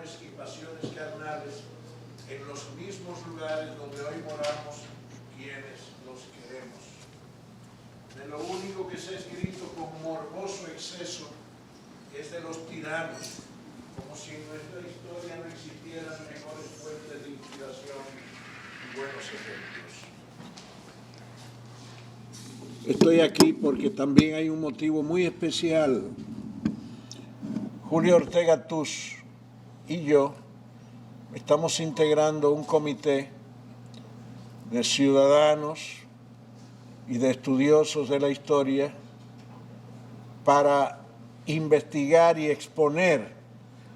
y pasiones carnales en los mismos lugares donde hoy moramos quienes los queremos. De lo único que se ha escrito con morboso exceso es de los tiranos, como si en nuestra historia no existieran mejores fuentes de inspiración y buenos ejemplos. Estoy aquí porque también hay un motivo muy especial. Julio Ortega Tuz y yo estamos integrando un comité de ciudadanos y de estudiosos de la historia para investigar y exponer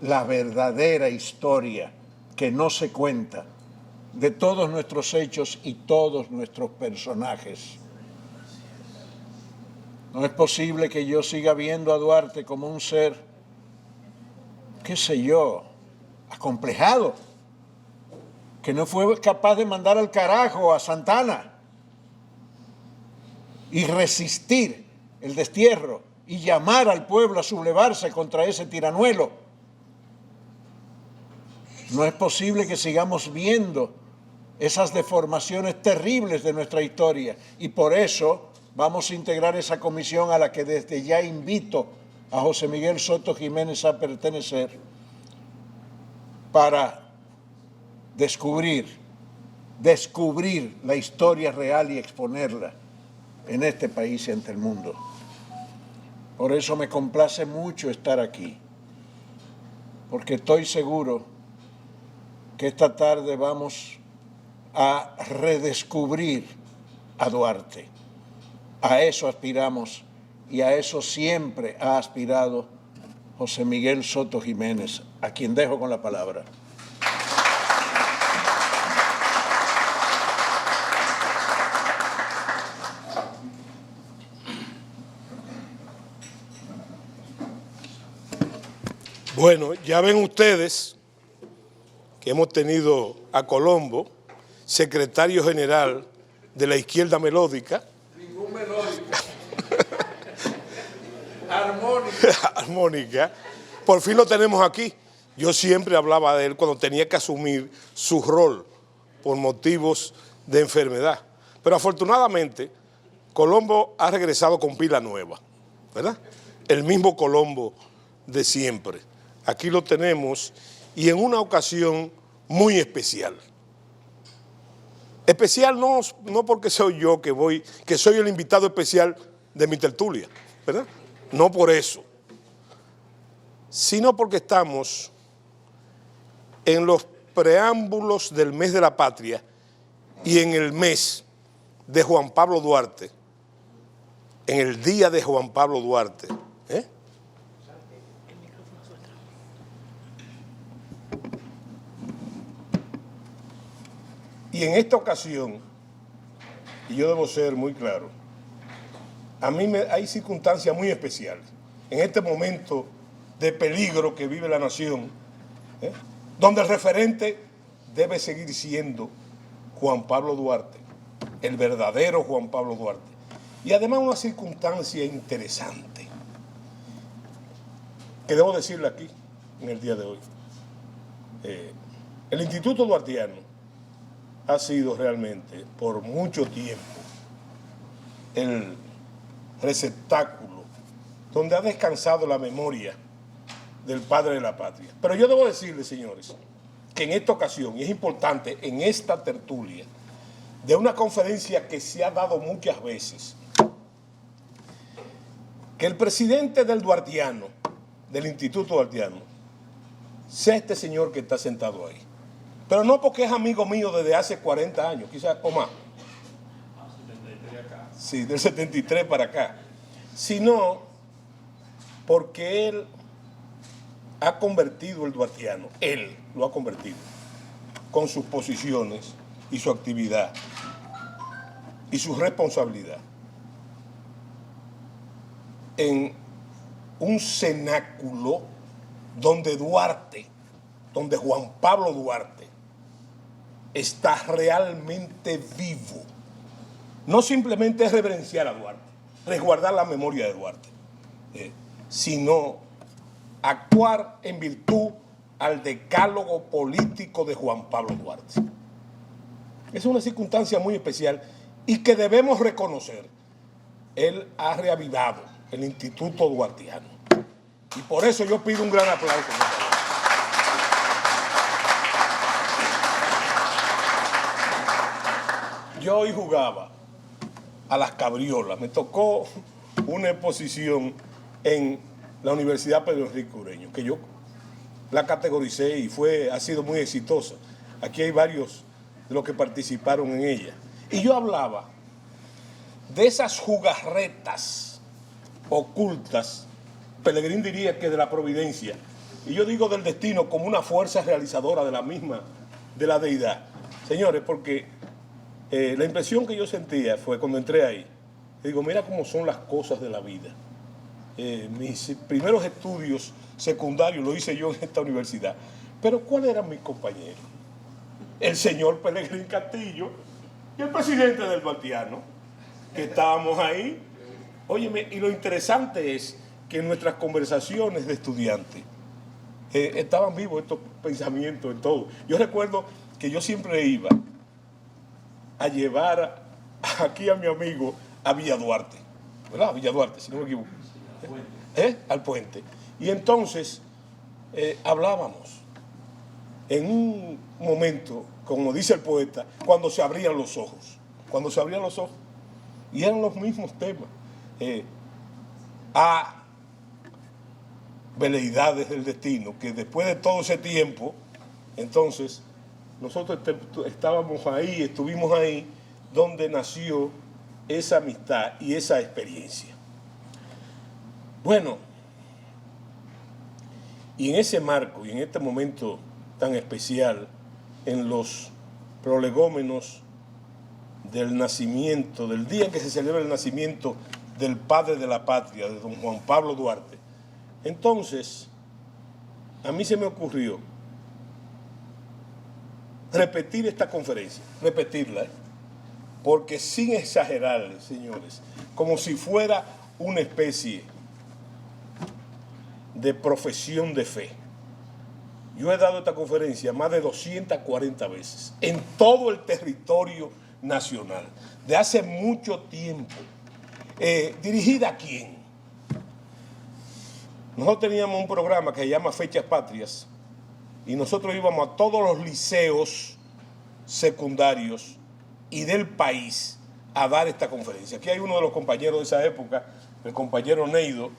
la verdadera historia que no se cuenta de todos nuestros hechos y todos nuestros personajes. No es posible que yo siga viendo a Duarte como un ser, qué sé yo, acomplejado, que no fue capaz de mandar al carajo a Santana y resistir el destierro y llamar al pueblo a sublevarse contra ese tiranuelo. No es posible que sigamos viendo esas deformaciones terribles de nuestra historia y por eso vamos a integrar esa comisión a la que desde ya invito a José Miguel Soto Jiménez a pertenecer para descubrir la historia real y exponerla en este país y ante el mundo. Por eso me complace mucho estar aquí, porque estoy seguro que esta tarde vamos a redescubrir a Duarte. A eso aspiramos y a eso siempre ha aspirado José Miguel Soto Jiménez, a quien dejo con la palabra. Bueno, ya ven ustedes que hemos tenido a Colombo, secretario general de la Izquierda Melódica. Ningún melódica. Armónica. Armónica. Por fin lo tenemos aquí. Yo siempre hablaba de él cuando tenía que asumir su rol por motivos de enfermedad. Pero afortunadamente, Colombo ha regresado con pila nueva, ¿verdad? El mismo Colombo de siempre. Aquí lo tenemos y en una ocasión muy especial. Especial no porque soy yo que soy el invitado especial de mi tertulia, ¿verdad? No por eso, sino porque estamos en los preámbulos del mes de la patria y en el mes de Juan Pablo Duarte, en el día de Juan Pablo Duarte. Y en esta ocasión, y yo debo ser muy claro, a mí hay circunstancias muy especiales. En este momento de peligro que vive la nación, donde el referente debe seguir siendo Juan Pablo Duarte, el verdadero Juan Pablo Duarte. Y además una circunstancia interesante, que debo decirle aquí, en el día de hoy. El Instituto Duartiano ha sido realmente por mucho tiempo el receptáculo donde ha descansado la memoria del padre de la patria. Pero yo debo decirles, señores, que en esta ocasión, y es importante en esta tertulia, de una conferencia que se ha dado muchas veces, que el presidente del Duartiano, del Instituto Duartiano, sea este señor que está sentado ahí. Pero no porque es amigo mío desde hace 40 años, quizás o más. 73 acá. Sí, del 73 para acá. Sino porque él ha convertido el duartiano, él lo ha convertido, con sus posiciones y su actividad y su responsabilidad, en un cenáculo donde Duarte, donde Juan Pablo Duarte está realmente vivo. No simplemente es reverenciar a Duarte, resguardar la memoria de Duarte, sino actuar en virtud al decálogo político de Juan Pablo Duarte. Es una circunstancia muy especial y que debemos reconocer. Él ha reavivado el Instituto Duartiano. Y por eso yo pido un gran aplauso. Yo hoy jugaba a las cabriolas. Me tocó una exposición en la Universidad Pedro Enrique Ureño, que yo la categoricé y ha sido muy exitosa. Aquí hay varios de los que participaron en ella. Y yo hablaba de esas jugarretas ocultas, Pelegrín diría que de la providencia, y yo digo del destino como una fuerza realizadora de la misma, de la deidad. Señores, porque la impresión que yo sentía fue cuando entré ahí, digo, mira cómo son las cosas de la vida. Mis primeros estudios secundarios lo hice yo en esta universidad, pero ¿cuáles eran mis compañeros? El señor Pelegrín Castillo y el presidente del Duartiano, que estábamos ahí. Óyeme, y lo interesante es que en nuestras conversaciones de estudiantes estaban vivos estos pensamientos en todo. Yo recuerdo que yo siempre iba a llevar aquí a mi amigo a Villa Duarte, ¿verdad? A Villa Duarte, si no me equivoco. Al puente. Y entonces hablábamos en un momento, como dice el poeta, cuando se abrían los ojos. Cuando se abrían los ojos. Y eran los mismos temas. A veleidades del destino, que después de todo ese tiempo, entonces, nosotros estábamos ahí, estuvimos ahí, donde nació esa amistad y esa experiencia. Bueno, y en ese marco y en este momento tan especial, en los prolegómenos del nacimiento, del día en que se celebra el nacimiento del padre de la patria, de don Juan Pablo Duarte, entonces a mí se me ocurrió repetir esta conferencia, repetirla, porque sin exagerarle, señores, como si fuera una especie de profesión de fe. Yo he dado esta conferencia más de 240 veces en todo el territorio nacional, de hace mucho tiempo. ¿Dirigida a quién? Nosotros teníamos un programa que se llama Fechas Patrias y nosotros íbamos a todos los liceos secundarios y del país a dar esta conferencia. Aquí hay uno de los compañeros de esa época, el compañero Neido,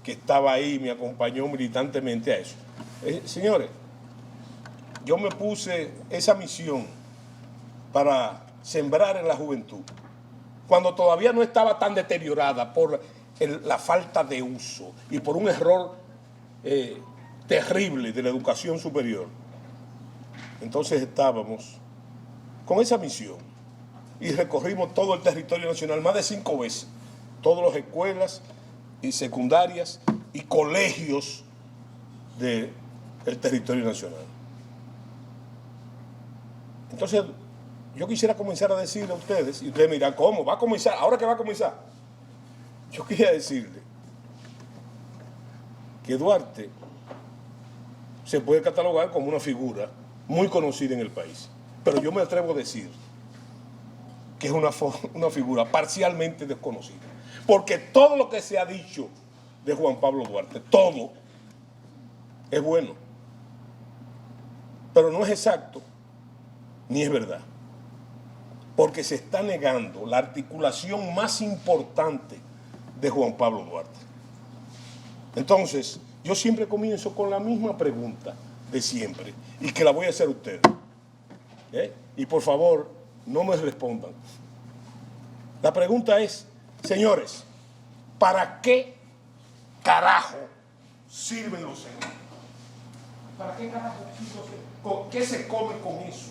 que estaba ahí y me acompañó militantemente a eso. Señores, yo me puse esa misión para sembrar en la juventud, cuando todavía no estaba tan deteriorada por la falta de uso y por un error terrible de la educación superior. Entonces estábamos con esa misión y recorrimos todo el territorio nacional más de 5 veces, todas las escuelas y secundarias y colegios del territorio nacional. Entonces, yo quisiera comenzar a decirle a ustedes, y ustedes me dirán, ¿cómo? ¿Va a comenzar? ¿Ahora que va a comenzar? Yo quería decirle que Duarte se puede catalogar como una figura muy conocida en el país, pero yo me atrevo a decir que es una figura parcialmente desconocida, porque todo lo que se ha dicho de Juan Pablo Duarte, todo es bueno, pero no es exacto ni es verdad, porque se está negando la articulación más importante de Juan Pablo Duarte. Entonces, yo siempre comienzo con la misma pregunta de siempre, y que la voy a hacer a ustedes. Y por favor, no me respondan. La pregunta es, señores, ¿para qué carajo sirven los ceros? ¿Para qué carajo sirven los ceros? ¿Qué se come con eso?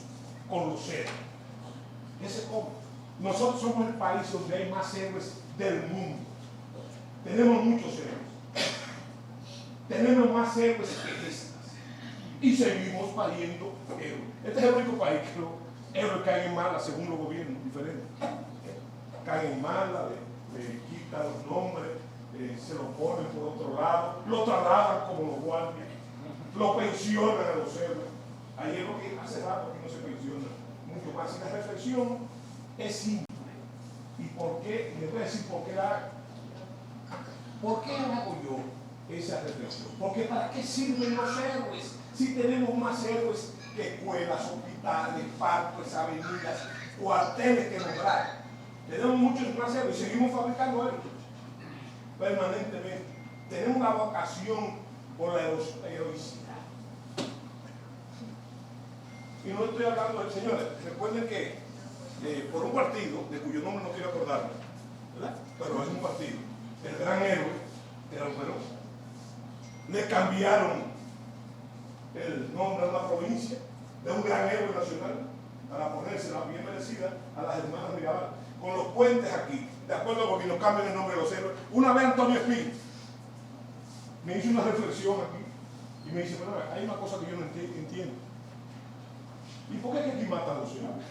Con los ceros. ¿Qué se come? Nosotros somos el país donde hay más héroes del mundo. Tenemos muchos héroes. Tenemos más héroes que estas. Y seguimos pariendo héroes. Este es el único país que los héroes caen en mala según los gobiernos diferentes. Caen en mala, le quitan los nombres, se los ponen por otro lado, lo trasladan como los guardias. lo pensionan a los héroes. Ahí es lo que hace rato que no se pensiona mucho más. Y la reflexión es simple. ¿Y por qué? Les voy a decir por qué la hago. ¿Por qué hago yo esa reflexión? Porque ¿para qué sirven los héroes? Si tenemos más héroes que escuelas, hospitales, parques, avenidas, cuarteles que nombrar. Tenemos muchos más héroes y seguimos fabricando héroes permanentemente. Tenemos una vocación por la heroicidad. Y no estoy hablando de señores. Recuerden que por un partido, de cuyo nombre no quiero acordarme, ¿verdad? Pero es un partido, el gran héroe era un Perón. Le cambiaron el nombre a una provincia de un gran héroe nacional para ponérsela bien merecida a las hermanas Mirabal. Con los puentes aquí, de acuerdo con que nos cambien el nombre de los héroes. Una vez Antonio Espín me hizo una reflexión aquí y me dice, bueno, hay una cosa que yo no entiendo. ¿Y por qué es que aquí matan a los héroes?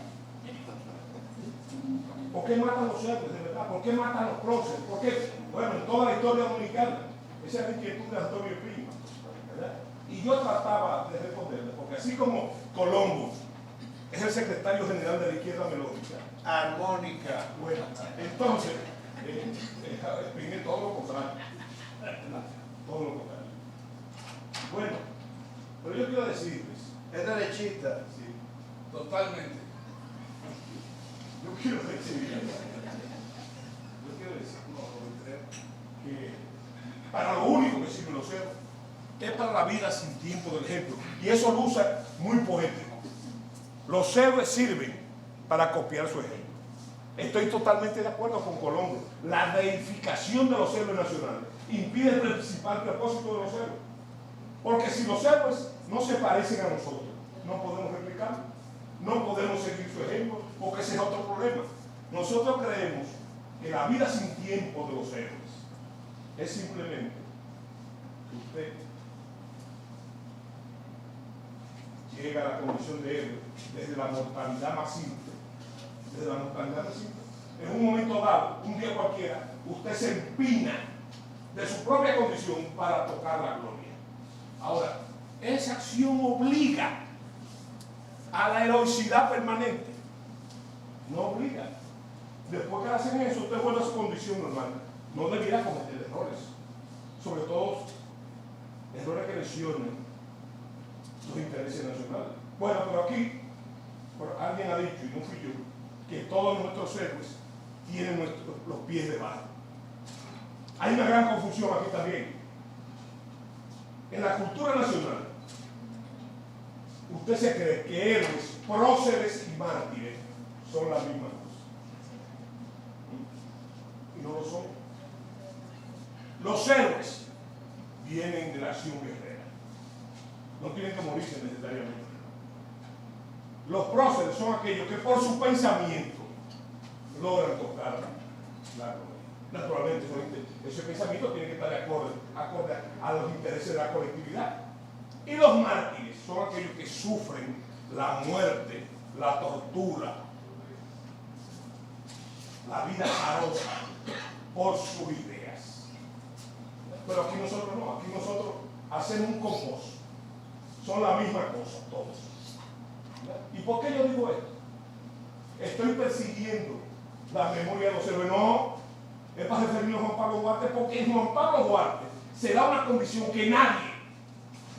¿Por qué matan los héroes, de verdad? ¿Por qué matan a los próceres? ¿Por qué? Bueno, en toda la historia dominicana, esa es la inquietud de Antonio Espín, ¿verdad? Y yo trataba de responderle, porque así como Colombo es el secretario general de la izquierda melódica, Armónica. bueno, entonces, Espín es todo lo contrario, ¿verdad? Todo lo contrario. Bueno, pero yo quiero decirles, Es derechista. sí, totalmente. Yo quiero decir que para lo único que sirven los héroes es para la vida sin tiempo del ejemplo. Y eso lo usa muy poético. Los héroes sirven para copiar su ejemplo. Estoy totalmente de acuerdo con Colombo. La deificación de los héroes nacionales impide el principal propósito de los héroes. Porque si los héroes no se parecen a nosotros, no podemos replicarlo, no podemos seguir su ejemplo, porque ese es otro problema. Nosotros creemos que la vida sin tiempo de los héroes es simplemente que usted llega a la condición de héroe desde la mortalidad más simple. Desde la mortalidad más simple. En un momento dado, un día cualquiera, usted se empina de su propia condición para tocar la gloria. Ahora, esa acción obliga a la heroicidad permanente. No obliga. Después que hacen eso, usted vuelve a su condición normal. No debiera cometer errores. Sobre todo, errores que lesionen los intereses nacionales. Bueno, pero aquí, alguien ha dicho, y no fui yo, que todos nuestros héroes tienen los pies de barro. Hay una gran confusión aquí también. En la cultura nacional, usted se cree que héroes, próceres y mártires son la misma cosa. Y no lo son. Los héroes vienen de la acción guerrera. No tienen que morirse necesariamente. Los próceres son aquellos que por su pensamiento logran tocar la gloria. Naturalmente, ese pensamiento tiene que estar acorde a los intereses de la colectividad. Y los mártires son aquellos que sufren la muerte, la tortura, la vida azarosa por sus ideas. Pero aquí nosotros no, aquí nosotros hacemos un compost. Son la misma cosa, todos. ¿Y por qué yo digo esto? Estoy persiguiendo la memoria de los héroes. No, es para referirnos a Juan Pablo Duarte, porque en Juan Pablo Duarte se da una condición que nadie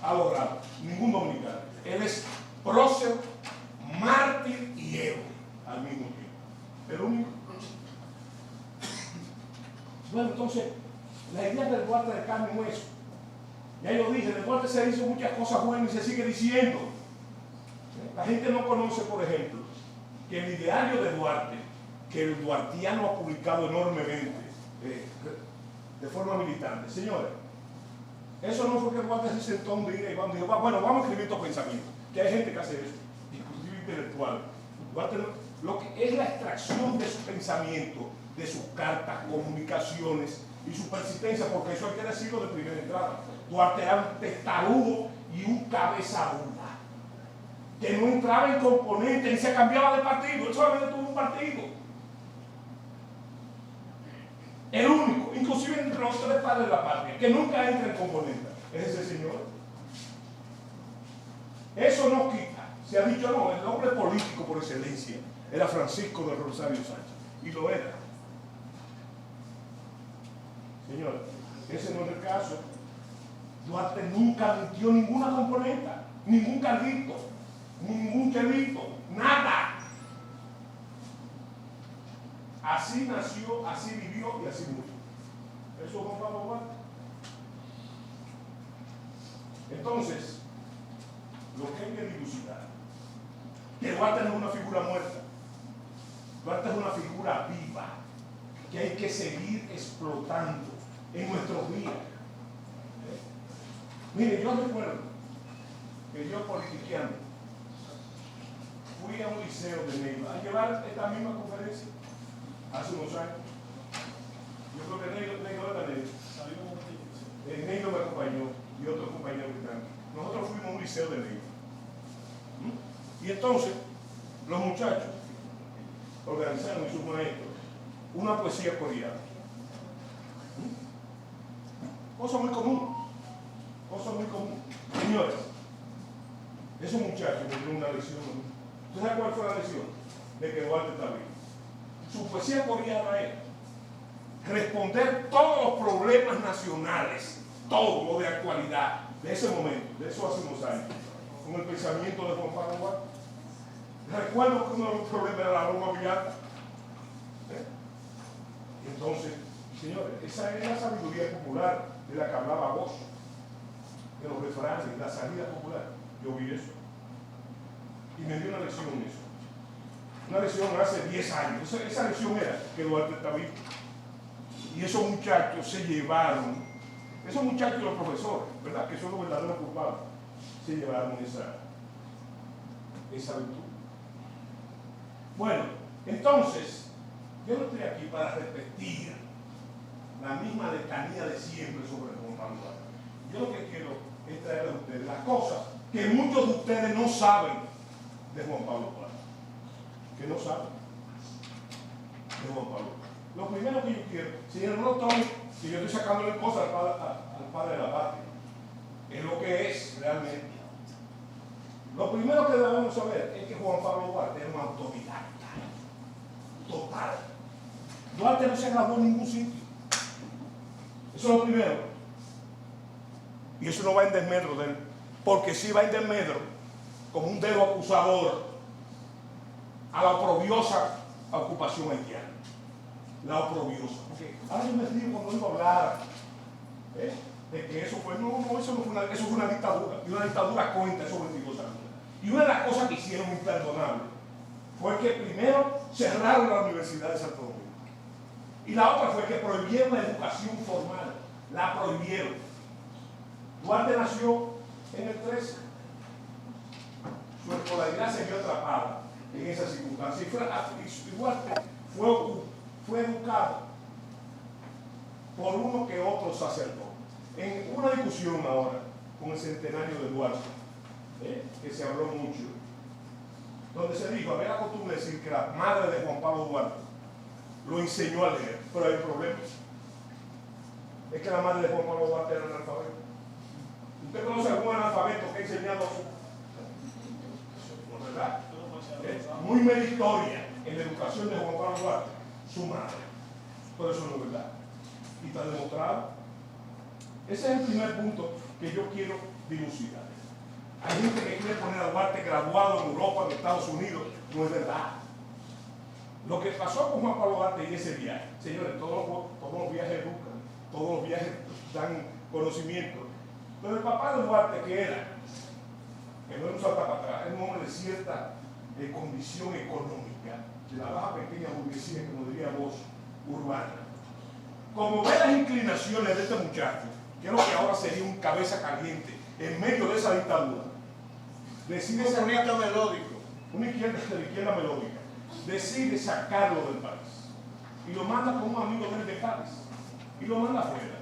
ha logrado, ningún dominicano. Él es prócer, mártir y héroe al mismo tiempo. El único. Bueno, entonces, la idea del Duarte de carne no es eso. Ya yo dije, de Duarte se hizo muchas cosas buenas y se sigue diciendo. La gente no conoce, por ejemplo, que el ideario de Duarte, que el duartiano ha publicado enormemente, de forma militante. Señores, eso no fue que Duarte se sentó un día y dijo, bueno, vamos a escribir estos pensamientos. Que hay gente que hace eso, inclusive intelectual. Duarte lo que es la extracción de su pensamiento, de sus cartas, comunicaciones y su persistencia, porque eso hay que decirlo de primera entrada. Duarte era un testarudo y un cabeza dura, que no entraba en componentes ni se cambiaba de partido. Él solamente tuvo un partido. El único, inclusive entre los tres padres de la patria, que nunca entra en componente, es ese señor. Eso no quita. Se ha dicho, no, el hombre político por excelencia era Francisco de Rosario Sánchez. Y lo era. Señor, ese no es el caso. Duarte nunca metió ninguna componenta, ningún carrito, ningún chelito, nada. Así nació, así vivió y así murió. Eso es Juan Pablo Duarte. Entonces, lo que hay que dilucidar, que Duarte no es una figura muerta, Duarte es una figura viva, que hay que seguir explotando en nuestros días. Mire, yo recuerdo que yo politiqueando fui a un liceo de Neiva a llevar esta misma conferencia hace unos años. Yo creo que Neiva era Neiva. Neiva me acompañó y otro compañero británico. Nosotros fuimos a un liceo de Neiva. Y entonces, los muchachos organizaron en sus maestros una poesía coreana. Cosa muy común. Cosa muy común. Señores, esos muchachos me dieron una lección. ¿Usted sabe cuál fue la lección? De que Duarte está vivo. Su poesía coreana es responder todos los problemas nacionales, todo lo de actualidad, de ese momento, de eso hace unos años, con el pensamiento de Juan Pablo Duarte. Recuerdo que uno de los problemas era la Roma Villalta. Entonces, señores, esa es la sabiduría popular de la que hablaba Bosch, de los refranes, la salida popular. Yo vi eso. Y me dio una lección en eso. Una lección hace 10 años. Esa lección era que Duarte está vivo. Y esos muchachos se llevaron, esos muchachos y los profesores, ¿verdad? Que son los verdaderos culpables, se llevaron esa virtud. Bueno, entonces, yo no estoy aquí para repetir la misma letanía de siempre sobre Juan Pablo Duarte. Yo lo que quiero es traer a ustedes las cosas que muchos de ustedes no saben de Juan Pablo Duarte. Que no saben de Juan Pablo Duarte. Lo primero que yo quiero, señor, no tomen, si yo estoy sacándole cosas al padre de la patria, es lo que es realmente. Lo primero que debemos saber es que Juan Pablo Duarte era un autodidacta total. Duarte no se graduó en ningún sitio. Eso es lo primero. Y eso no va en desmedro de él, porque sí va en desmedro como un dedo acusador a la oprobiosa ocupación haitiana. La oprobiosa. Porque ahora yo me río cuando oigo hablar de que eso fue, eso fue una dictadura. Y una dictadura cuenta esos 22 años. Y una de las cosas que hicieron imperdonable fue que primero cerraron la Universidad de Santo Domingo. Y la otra fue que prohibieron la educación formal. La prohibieron. Duarte nació en el 13. Su escolaridad se vio atrapada en esa circunstancia. Y Duarte fue educado por uno que otro sacerdote. En una discusión ahora con el centenario de Duarte, que se habló mucho, donde se dijo, había la costumbre de decir que la madre de Juan Pablo Duarte lo enseñó a leer, pero hay problemas. Es que la madre de Juan Pablo Duarte era analfabeta. ¿Usted conoce algún analfabeto que ha enseñado a su? ¿No es verdad? Muy meritoria en la educación de Juan Pablo Duarte, su madre. Pero eso no es verdad. Y está demostrado. Ese es el primer punto que yo quiero dilucidar. Hay gente que quiere poner a Duarte graduado en Europa, en Estados Unidos. No es verdad. Lo que pasó con Juan Pablo Duarte y ese viaje, señores, todos los viajes educan, todos los viajes dan conocimiento. Pero el papá de Duarte, que no era un salta para atrás, era un hombre de cierta condición económica, de la baja pequeña burguesía, como diría vos, urbana. Como ve las inclinaciones de este muchacho, que es lo que ahora sería un cabeza caliente en medio de esa dictadura, decide Un bonito melódico. una izquierda melódica, decide sacarlo del país y lo manda con un amigo de él de Cádiz y lo manda afuera.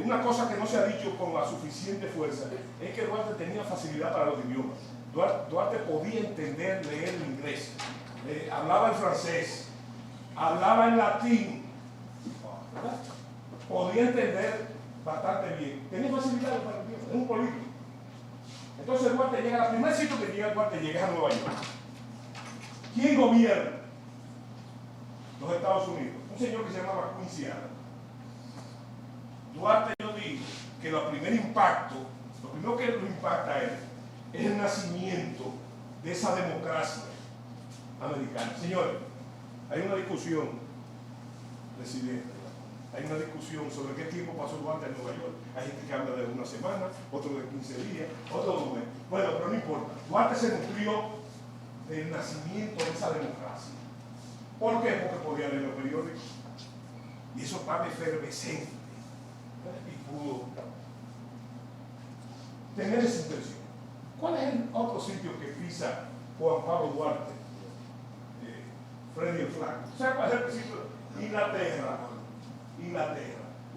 Una cosa que no se ha dicho con la suficiente fuerza es que Duarte tenía facilidad para los idiomas. Duarte podía entender, leer el inglés, hablaba el francés, hablaba el latín, ¿verdad? Podía entender bastante bien. Tenía facilidad para el idioma, es un político. Entonces Duarte llega, el primer sitio que llega Duarte llega a Nueva York. ¿Quién gobierna los Estados Unidos? Un señor que se llamaba Quincy Adams. Duarte, yo digo que lo primero que lo impacta a él es el nacimiento de esa democracia americana. Señores, hay una discusión, presidente, hay una discusión sobre qué tiempo pasó Duarte en Nueva York. Hay gente que habla de una semana, otro de 15 días, otro de un mes. Bueno, pero no importa. Duarte se nutrió del nacimiento de esa democracia. ¿Por qué? Porque podía leer los periódicos. Y eso estaba efervescente. Y pudo tener esa intención. ¿Cuál es el otro sitio que pisa Juan Pablo Duarte? Freddy el Flaco. ¿Sabe cuál es el sitio? Inglaterra.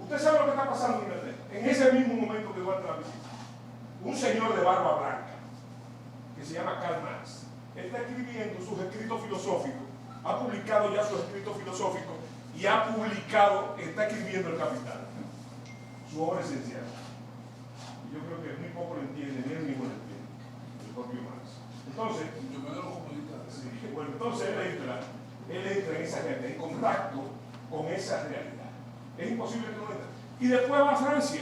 ¿Usted sabe lo que está pasando en Inglaterra? En ese mismo momento que Duarte la visita, un señor de barba blanca, que se llama Karl Marx, está escribiendo sus escritos filosóficos, ha publicado ya sus escritos filosóficos y está escribiendo El Capital, su obra esencial. Y yo creo que muy poco lo entiende, ni él mismo lo entiende, el propio Marx. Entonces, bueno, entonces él entra en esa realidad, en contacto con esa realidad. Es imposible que no entre. Y después va a Francia.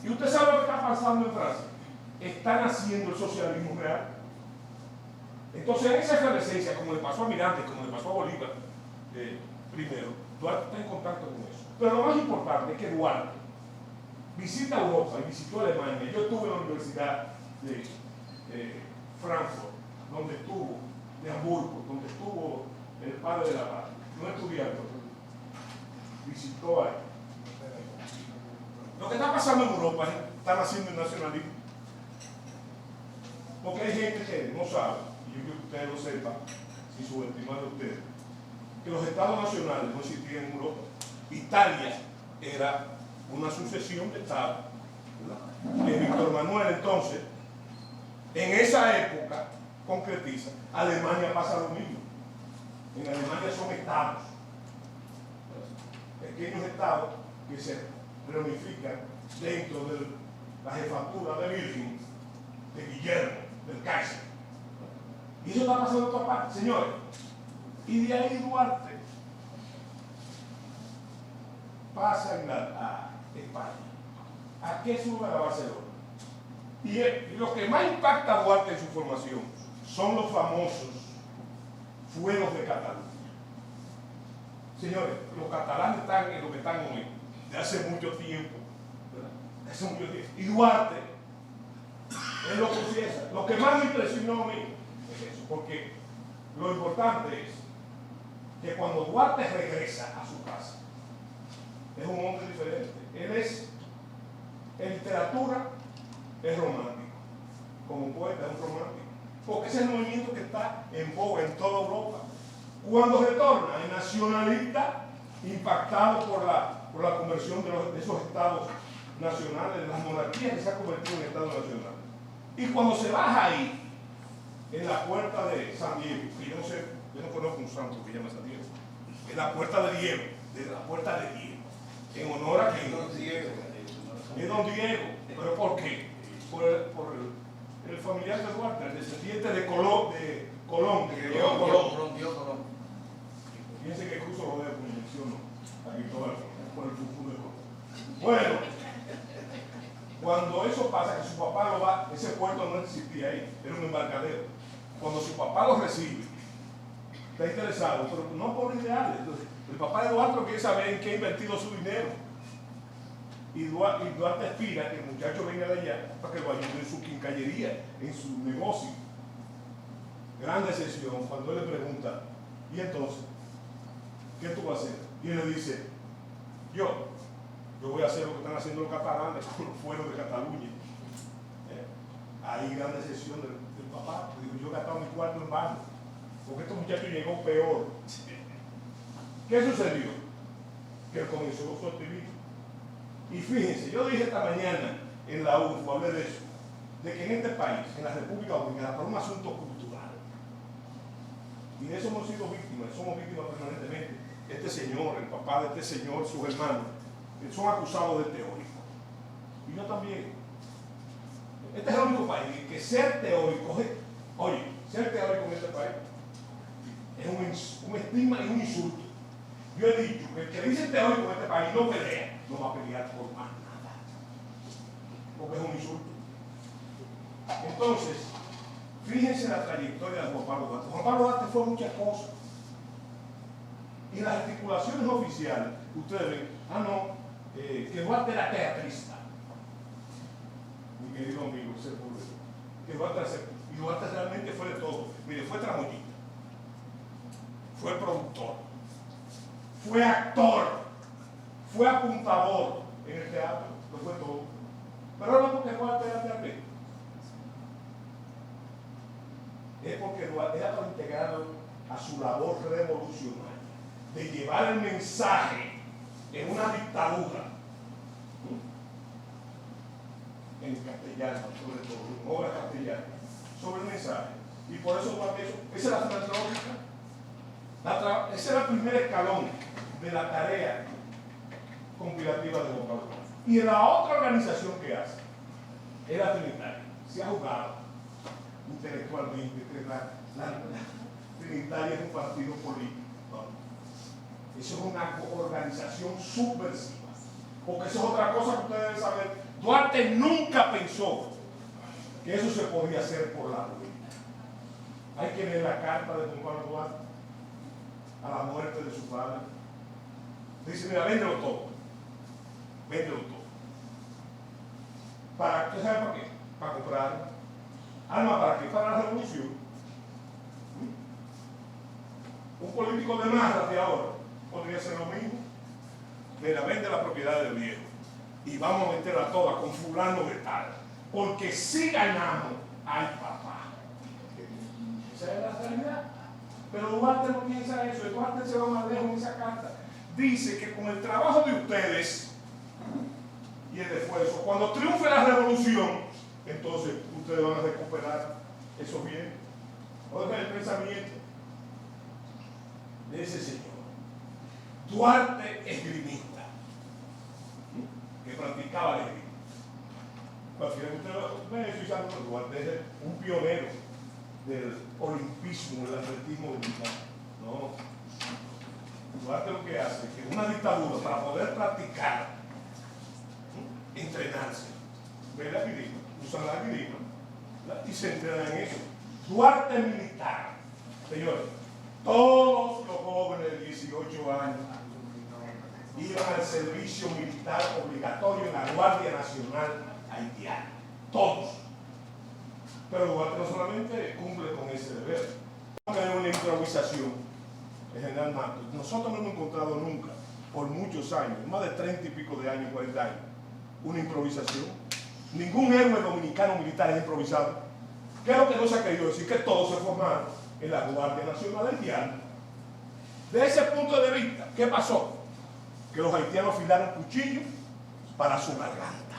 Y usted sabe lo que está pasando en Francia. Están haciendo el socialismo real. Entonces, en esa efervescencia, como le pasó a Miranda, como le pasó a Bolívar, primero, Duarte está en contacto con eso. Pero lo más importante es que Duarte visita Europa y visitó Alemania. Yo estuve en la Universidad de Frankfurt, donde estuvo, de Hamburgo, donde estuvo el padre de la paz. No estudiante, visitó ahí. Lo que está pasando en Europa es que están haciendo el nacionalismo. Porque hay gente que no sabe, y yo quiero que ustedes lo sepan, sin subestimar a ustedes, que los estados nacionales no existían en Europa. Italia era una sucesión de estados. Víctor Manuel, entonces, en esa época, concretiza, Alemania pasa lo mismo. En Alemania son estados, pequeños estados que se reunifican dentro de la jefatura de Wilhelm, de Guillermo, del Kaiser. Y eso está pasando en todas partes, señores. Y de ahí Duarte pasa a España. ¿A qué sube a Barcelona? Y lo que más impacta a Duarte en su formación son los famosos fueros de Cataluña. Señores, los catalanes están en lo que están hoy, de hace mucho tiempo. ¿Verdad? De hace mucho tiempo. Y Duarte, él lo confiesa. Lo que más me impresionó a mí es eso, porque lo importante es que cuando Duarte regresa a su casa, es un hombre diferente. Él es, en literatura, es romántico. Como poeta es un romántico. Porque ese es el movimiento que está en boga en toda Europa. Cuando retorna, es nacionalista, impactado por la conversión de esos estados nacionales, de las monarquías que se han convertido en estados nacionales. Y cuando se baja ahí, en la puerta de San Diego, que yo no conozco un santo que llama San Diego, en la puerta de Diego, en honor a que es Don Diego. ¿Pero por qué? Por el familiar de Duarte, el descendiente de Colón, que llegó Colón. Fíjense que cruzo lo dedos, como menciono aquí por el futuro de Colón. Bueno, cuando eso pasa, que su papá lo va, ese puerto no existía ahí, era un embarcadero. Cuando su papá lo recibe, está interesado, pero no por ideales. Entonces, el papá de Duarte quiere saber en qué ha invertido su dinero. Y Duarte aspira que el muchacho venga de allá para que lo ayude en su quincallería, en su negocio. Gran decepción cuando él le pregunta, ¿y entonces? ¿Qué tú vas a hacer? Y él le dice, yo voy a hacer lo que están haciendo los catalanes con los fueros de Cataluña. Hay gran decepción del papá. Digo, yo he gastado mi cuarto en vano, porque este muchacho llegó peor. ¿Qué sucedió? Que él comenzó su activismo. Y fíjense, yo dije esta mañana en la UNFO, hablé de eso, de que en este país, en la República Dominicana, por un asunto cultural, y de eso hemos sido víctimas, somos víctimas permanentemente. Este señor, el papá de este señor, sus hermanos, son acusados de teórico. Y yo también. este es el único país en que ser teórico, oye, ser teórico en este país es un estigma y un insulto. Yo he dicho que el que dice teórico en este país no pelea, no va a pelear por más nada, porque es un insulto. Entonces, fíjense la trayectoria de Juan Pablo Duarte. Juan Pablo Duarte fue muchas cosas. Y las articulaciones oficiales, ustedes ven, que Duarte era teatrista. Mi querido amigo, que Duarte realmente fue de todo. Mire, fue tramoyista, fue productor, fue actor, fue apuntador en el teatro, lo fue todo. Pero no porque Duarte era teatrista, es porque Duarte era integrado a su labor revolucionaria de llevar el mensaje en una dictadura, en castellano, sobre todo, en obras castellanas, sobre el mensaje. Y por eso Duarte, esa es la filantrópica. Ese era el primer escalón de la tarea compilativa de Juan Pablo. Y en la otra organización que hace, es la Trinitaria. Se ha jugado intelectualmente que la Trinitaria es un partido político. No. Eso es una organización subversiva. Porque eso es otra cosa que ustedes deben saber. Duarte nunca pensó que eso se podía hacer por la ruina. Hay que leer la carta de Juan Pablo Duarte a la muerte de su padre. Dice, mira, véndelo todo. Véndelo todo. ¿Usted sabe para qué? Para comprar armas. ¿Para qué? Para la revolución. Un político de masas de ahora podría ser lo mismo. Mira, vende la propiedad del viejo y vamos a meterla toda con fulano de tal. Porque si ganamos, ay papá. Esa es la realidad. Pero Duarte no piensa eso. Duarte se va más lejos en esa carta. Dice que con el trabajo de ustedes y el esfuerzo, cuando triunfe la revolución, entonces ustedes van a recuperar esos bienes. Oigan el pensamiento de ese señor. Duarte esgrimista, que practicaba el esgrima. Cualquiera que usted ve, Duarte es un pionero del olimpismo, del atletismo militar. No. Duarte lo que hace es que en una dictadura, para poder practicar, entrenarse, ve la esgrima, usan la esgrima y se entrenan en eso. Duarte militar, señores, todos los jóvenes de 18 años iban al servicio militar obligatorio en la Guardia Nacional Haitiana, todos. Pero Duarte no solamente cumple con ese deber, es una improvisación. El general Matos, nosotros no hemos encontrado nunca, por muchos años, más de 30 y pico de años, 40 años, una improvisación. Ningún héroe dominicano militar es improvisado. ¿Qué es lo que no se ha querido decir? Que todos se formaron en la Guardia Nacional Haitiana. De ese punto de vista, ¿qué pasó? Que los haitianos afilaron cuchillos para su garganta.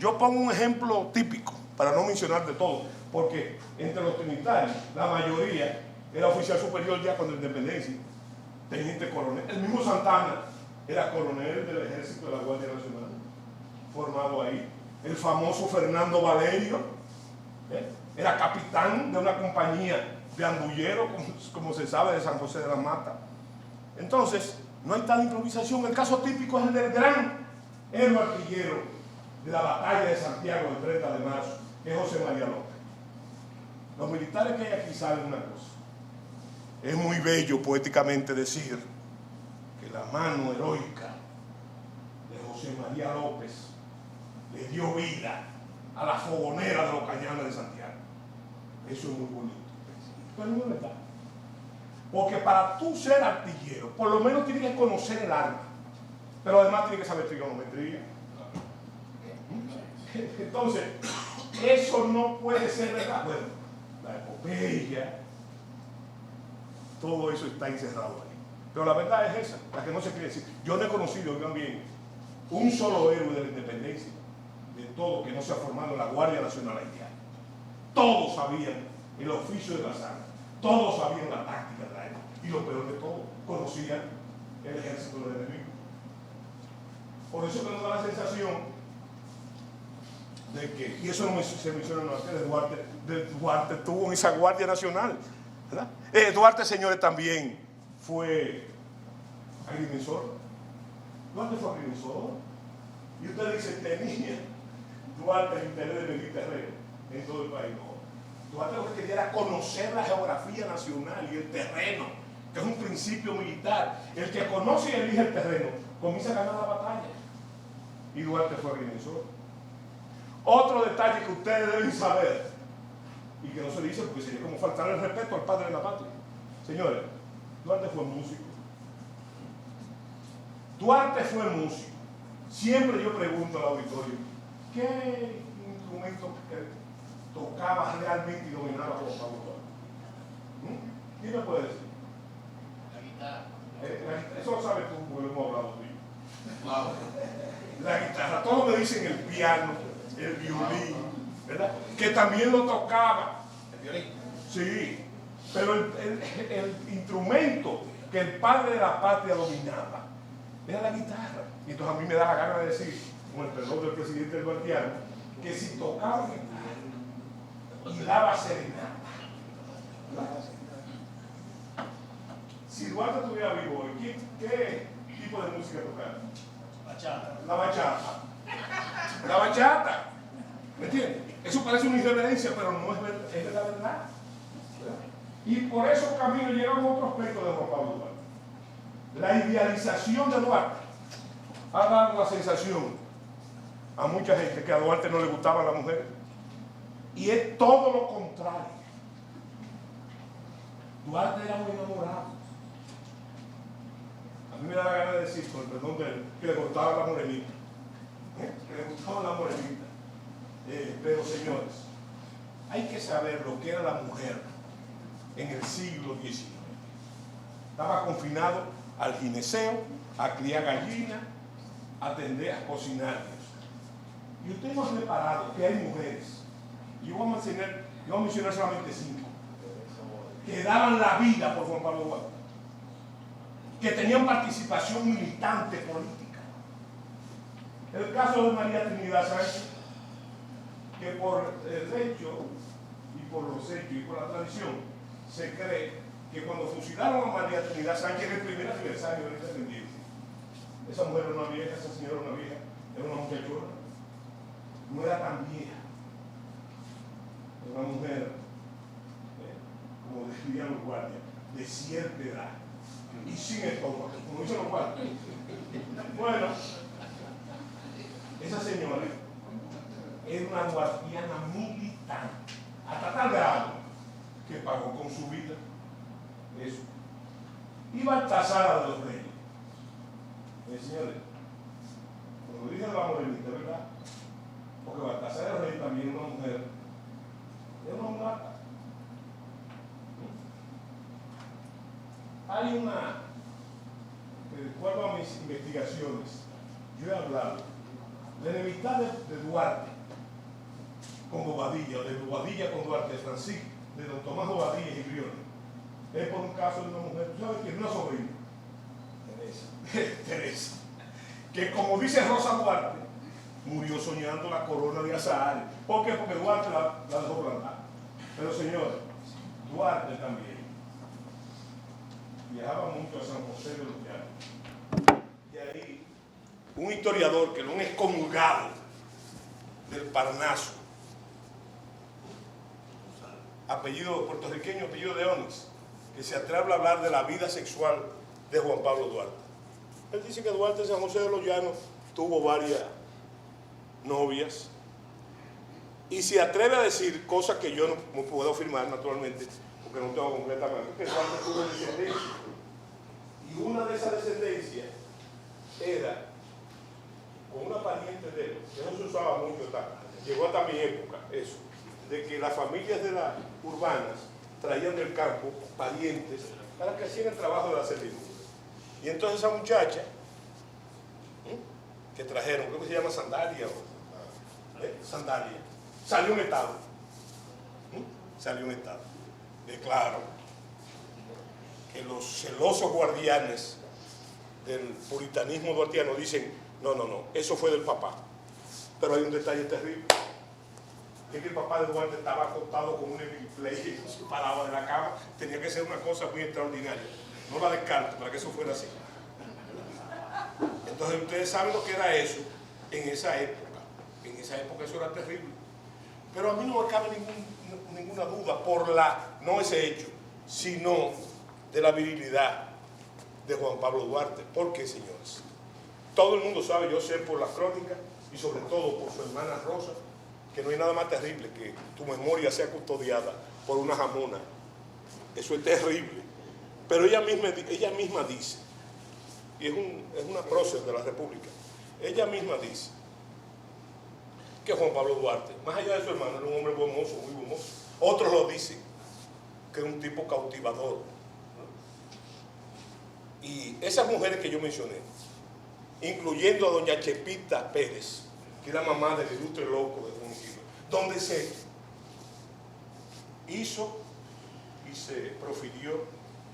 Yo pongo un ejemplo típico, para no mencionar de todo, porque entre los trinitarios, la mayoría era oficial superior ya con la independencia, teniente coronel. El mismo Santana era coronel del ejército de la Guardia Nacional, formado ahí. El famoso Fernando Valerio era capitán de una compañía de andulleros, como se sabe, de San José de la Mata. Entonces, no hay tal improvisación. El caso típico es el del gran héroe artillero de la batalla de Santiago el 30 de marzo, que es José María López. Los militares que hay aquí saben una cosa. Es muy bello poéticamente decir que la mano heroica de José María López le dio vida a la fogonera de los cañanes de Santiago. Eso es muy bonito. Pero no es verdad. Porque para tú ser artillero, por lo menos tienes que conocer el arma. Pero además tienes que saber trigonometría. Entonces, eso no puede ser verdad. Bueno, la epopeya, todo eso está encerrado ahí. Pero la verdad es esa, la que no se quiere decir. Yo no he conocido, oigan bien, un solo héroe de la independencia, de todo, que no se ha formado en la Guardia Nacional Haitiana. Todos sabían el oficio de la sangre, todos sabían la táctica de la época, y lo peor de todo, conocían el ejército del enemigo. Por eso que nos da la sensación de que, y eso no se menciona en la Duarte tuvo esa Guardia Nacional, ¿verdad? Duarte, señores, también fue agrimensor. Duarte fue agrimensor. Y usted dice, tenía Duarte el interés de venir terreno en todo el país. No. Duarte lo que quería era conocer la geografía nacional y el terreno, que es un principio militar. El que conoce y elige el terreno comienza a ganar la batalla. Y Duarte fue agrimensor. Otro detalle que ustedes deben saber, y que no se dice porque sería como faltar el respeto al padre de la patria. Señores, Duarte fue músico. Duarte fue músico. Siempre yo pregunto al auditorio, ¿qué instrumento tocaba realmente y dominaba Juan Pablo Duarte? ¿Quién me puede decir? La guitarra. Eso lo sabes tú, porque lo hemos hablado tú y yo. Wow. La guitarra, todos me dicen el piano, el violín, ¿verdad? Que también lo tocaba. ¿El violín? Sí, pero el instrumento que el padre de la patria dominaba era la guitarra. Y entonces a mí me da la gana de decir, con el perdón del presidente del Duartiano, que si tocaba guitarra y daba serenata, si Duarte estuviera vivo hoy, ¿qué tipo de música tocaba? Bachata. La bachata. La bachata. ¿Me entiendes? Eso parece una irreverencia, pero no es la verdad. ¿Verdad? Y por esos caminos llegan otro aspecto de Juan Pablo Duarte. La idealización de Duarte ha dado la sensación a mucha gente que a Duarte no le gustaban las mujeres. Y es todo lo contrario. Duarte era muy enamorado. A mí me da la gana de decir, con el perdón de él, que le gustaba la morenita. Que le gustaba la morenita. Pero señores, hay que saber lo que era la mujer en el siglo XIX. Estaba confinado al gineceo, a criar gallinas, a atender, a cocinar. Y ustedes no han reparado que hay mujeres, y yo voy a mencionar solamente 5, que daban la vida por Juan Pablo Duarte, que tenían participación militante política. El caso de María Trinidad Sánchez, que por el hecho y por los hechos y por la tradición se cree que cuando fusilaron a María Trinidad Sánchez en el primer aniversario de la independencia, esa mujer era una vieja, esa señora era una vieja, era una muchachona, no era tan vieja, era una mujer, como describían los guardias, de cierta edad y sin estómago, como dicen los guardias. Bueno, esa señora era una guardiana militante, hasta tal grado que pagó con su vida eso. Y Baltasara de los Reyes. Señores, como dije la morenita, ¿verdad? Porque Baltasara de los Reyes también es una mujer, es una mulata. Hay una, de acuerdo a mis investigaciones, yo he hablado de la enemistad de Duarte con Bobadilla, o de Bobadilla con Duarte, de Francisco, de don Tomás Bobadilla y Briones. Es por un caso de una mujer, ¿tú sabes quién? Una sobrina. Teresa. Que como dice Rosa Duarte, murió soñando la corona de Azahares. ¿Por qué? Porque Duarte la dejó plantar. Pero señores, Duarte también viajaba mucho a San José de los Llanos. Y ahí, un historiador que lo han excomulgado del Parnaso, apellido puertorriqueño, apellido de Onix, que se atreve a hablar de la vida sexual de Juan Pablo Duarte. Él dice que Duarte en San José de los Llanos tuvo varias novias y se atreve a decir cosas que yo no puedo afirmar naturalmente, porque no tengo completamente, que Duarte tuvo descendencia. Y una de esas descendencias era con una pariente de él, que no se usaba mucho, llegó hasta mi época eso, de que las familias de las urbanas traían del campo parientes para que hacían el trabajo de la servidumbre. Y entonces esa muchacha que trajeron, creo que se llama Sandalia, Sandalia, salió un estado. Salió un estado. Declaro que los celosos guardianes del puritanismo duartiano dicen, no, eso fue del papá. Pero hay un detalle terrible. es que el papá de Duarte estaba acostado con un play y no se paraba de la cama. Tenía que ser una cosa muy extraordinaria. No la descarto para que eso fuera así. Entonces ustedes saben lo que era eso en esa época. En esa época eso era terrible. Pero a mí no me cabe ninguna duda no ese hecho, sino de la virilidad de Juan Pablo Duarte. ¿Por qué, señores? Todo el mundo sabe, yo sé por las crónicas y sobre todo por su hermana Rosa, que no hay nada más terrible que tu memoria sea custodiada por una jamona. Eso es terrible. Pero ella misma dice, y es una prócer de la República, ella misma dice que Juan Pablo Duarte, más allá de su hermano, era un hombre buen mozo, muy buen mozo. Otros lo dicen, que es un tipo cautivador. Y esas mujeres que yo mencioné, incluyendo a doña Chepita Pérez, que es la mamá del ilustre loco de Don Gil, donde se hizo y se profirió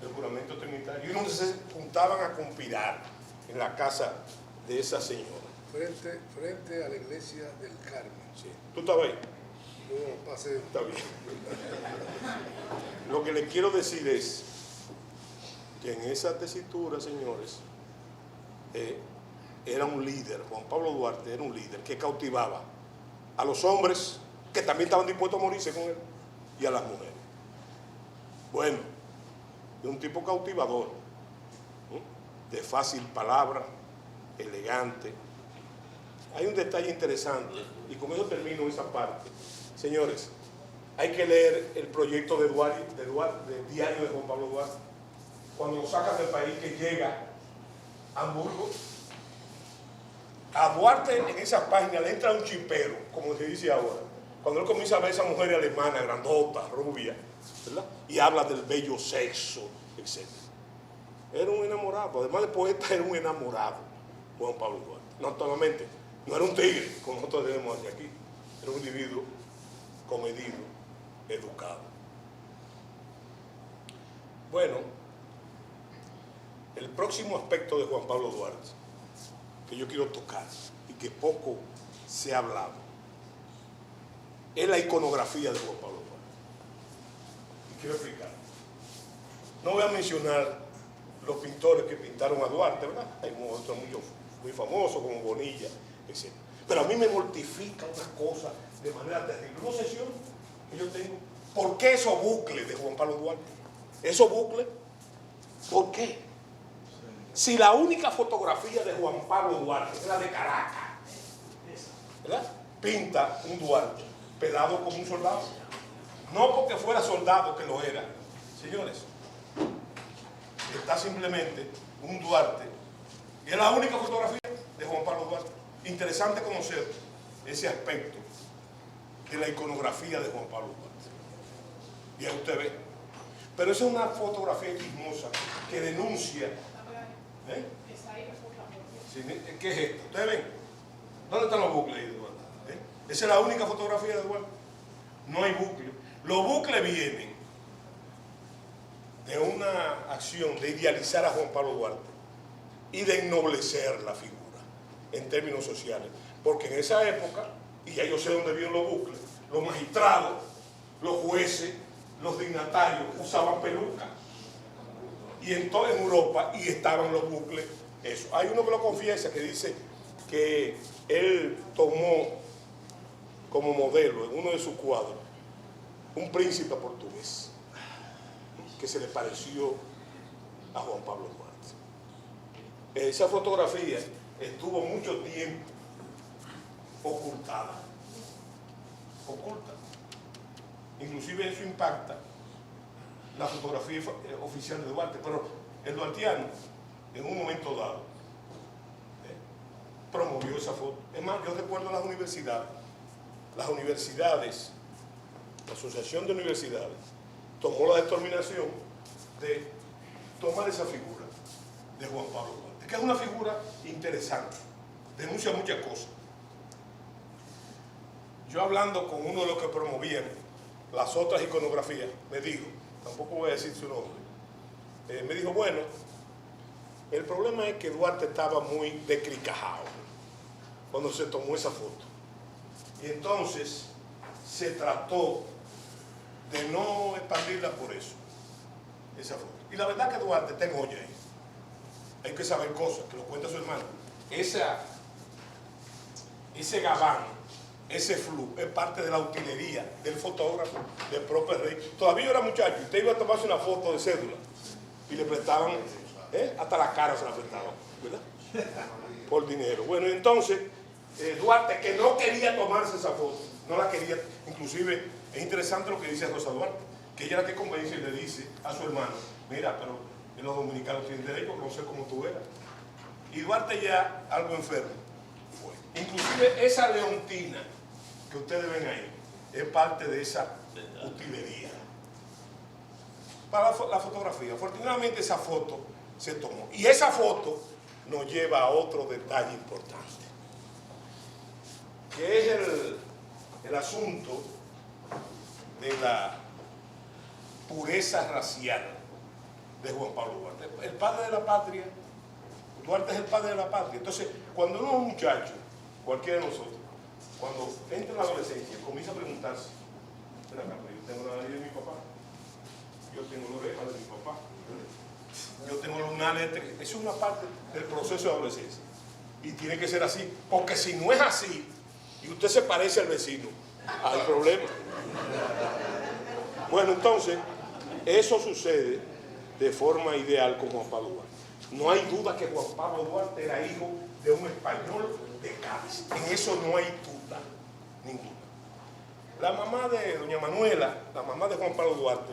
el juramento trinitario, y donde se juntaban a conspirar en la casa de esa señora. Frente a la iglesia del Carmen. Sí. ¿Tú estabas ahí? No, pasé. Está bien. Lo que les quiero decir es que en esa tesitura, señores, era un líder, Juan Pablo Duarte era un líder que cautivaba a los hombres que también estaban dispuestos a morirse con él y a las mujeres. Bueno, de un tipo cautivador, ¿no? De fácil palabra, elegante. Hay un detalle interesante, y con eso termino esa parte. Señores, hay que leer el proyecto de diario de Juan Pablo Duarte. Cuando lo sacan del país, que llega a Hamburgo, a Duarte en esa página le entra un chipero, como se dice ahora. Cuando él comienza a ver a esa mujer alemana, grandota, rubia, ¿verdad? Y habla del bello sexo, etc. Era un enamorado, además de poeta, era un enamorado, Juan Pablo Duarte. No solamente, no era un tigre, como nosotros tenemos hacia aquí, era un individuo comedido, educado. Bueno, el próximo aspecto de Juan Pablo Duarte, que yo quiero tocar y que poco se ha hablado, es la iconografía de Juan Pablo Duarte. Y quiero explicar. No voy a mencionar los pintores que pintaron a Duarte, ¿verdad? Hay otros muy famosos como Bonilla, etc. Pero a mí me mortifica una cosa de manera terrible. Una obsesión que yo tengo. ¿Por qué esos bucles de Juan Pablo Duarte? ¿Esos bucles? ¿Por qué? Si la única fotografía de Juan Pablo Duarte es la de Caracas, ¿verdad? Pinta un Duarte pelado como un soldado. No porque fuera soldado, que lo era. Señores, está simplemente un Duarte. Y es la única fotografía de Juan Pablo Duarte. Interesante conocer ese aspecto de la iconografía de Juan Pablo Duarte. Y ahí usted ve. Pero esa es una fotografía chismosa que denuncia. ¿Qué es esto? ¿Ustedes ven? ¿Dónde están los bucles ahí de Duarte? Esa es la única fotografía de Duarte. No hay bucles. Los bucles vienen de una acción de idealizar a Juan Pablo Duarte y de ennoblecer la figura en términos sociales. Porque en esa época, y ya yo sé dónde vienen los bucles, los magistrados, los jueces, los dignatarios usaban pelucas. Y en toda Europa, y estaban los bucles, eso. Hay uno que lo confiesa, que dice que él tomó como modelo en uno de sus cuadros un príncipe portugués que se le pareció a Juan Pablo Duarte. Esa fotografía estuvo mucho tiempo oculta. Inclusive eso impacta la fotografía oficial de Duarte, pero el duartiano en un momento dado promovió esa foto. Es más, yo recuerdo las universidades, la Asociación de Universidades tomó la determinación de tomar esa figura de Juan Pablo Duarte, que es una figura interesante, denuncia muchas cosas. Yo hablando con uno de los que promovían las otras iconografías, me dijo, tampoco voy a decir su nombre, me dijo, bueno, el problema es que Duarte estaba muy decricajado cuando se tomó esa foto. Y entonces se trató de no expandirla por eso, esa foto. Y la verdad que Duarte está en olla ahí. Hay que saber cosas, que lo cuenta su hermano. Ese gabán, ese flu, es parte de la utilería del fotógrafo, del propio rey. Todavía yo era muchacho, usted iba a tomarse una foto de cédula y le prestaban, hasta la cara se la prestaban, ¿verdad? Por dinero. Bueno, entonces, Duarte, que no quería tomarse esa foto, no la quería, inclusive es interesante lo que dice Rosa Duarte, que ella es la que convence y le dice a su hermano, mira, pero los dominicanos tienen derecho, no sé cómo tú eras. Y Duarte ya, algo enfermo, fue. Inclusive esa leontina que ustedes ven ahí, es parte de esa utilería. Para la fotografía, afortunadamente esa foto se tomó. Y esa foto nos lleva a otro detalle importante, que es el asunto de la pureza racial de Juan Pablo Duarte. El padre de la patria, Duarte es el padre de la patria. Entonces, cuando uno es un muchacho, cualquiera de nosotros, cuando entra en la adolescencia, comienza a preguntarse, espera acá, yo tengo la nariz de mi papá, yo tengo la oreja de mi papá, yo tengo los lunares, eso es una parte del proceso de adolescencia. Y tiene que ser así, porque si no es así, y usted se parece al vecino, hay problema. Bueno, entonces, eso sucede de forma ideal con Juan Pablo Duarte. No hay duda que Juan Pablo Duarte era hijo de un español de Cádiz. En eso no hay duda ninguna. La mamá de doña Manuela, la mamá de Juan Pablo Duarte,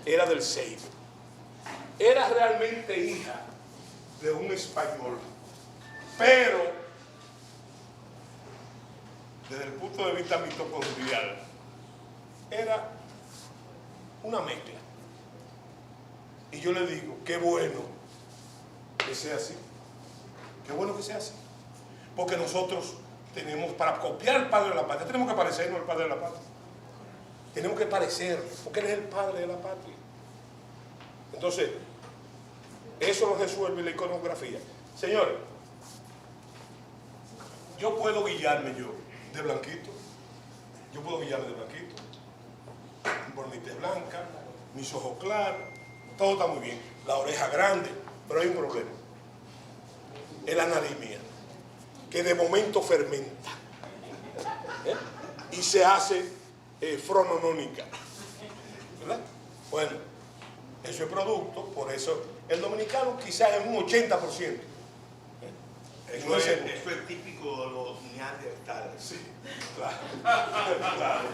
era del Ceibo. Era realmente hija de un español, pero desde el punto de vista mitocondrial era una mezcla. Y yo le digo, qué bueno que sea así. Qué bueno que sea así. Porque nosotros tenemos, para copiar al padre de la patria, tenemos que parecernos al padre de la patria. Tenemos que parecer, porque él es el padre de la patria. Entonces, eso lo resuelve la iconografía. Señores, yo puedo guiarme de blanquito. Yo puedo guiarme de blanquito. Mi bonita es blanca, mis ojos claros, todo está muy bien. La oreja grande, pero hay un problema. Es la nariz mía, que de momento fermenta. Y se hace frononónica. ¿Verdad? Bueno, eso es producto, por eso el dominicano quizás es un 80%. Eso es típico de los neandertales. Sí, claro. Claro.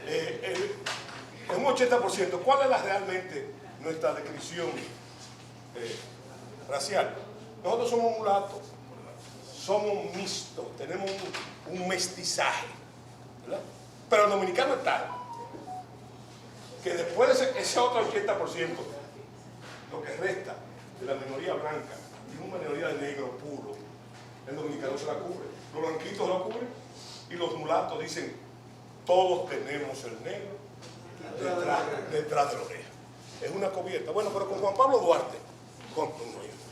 Es un 80%. ¿Cuál es realmente nuestra descripción racial? Nosotros somos mulatos, somos mixtos, tenemos un mestizaje, ¿verdad? Pero el dominicano es tal que después de ese otro 80%, lo que resta de la minoría blanca y una minoría de negro puro, el dominicano se la cubre, los blanquitos lo cubren y los mulatos dicen, todos tenemos el negro detrás de la oreja. Es una cubierta. Bueno, pero con Juan Pablo Duarte,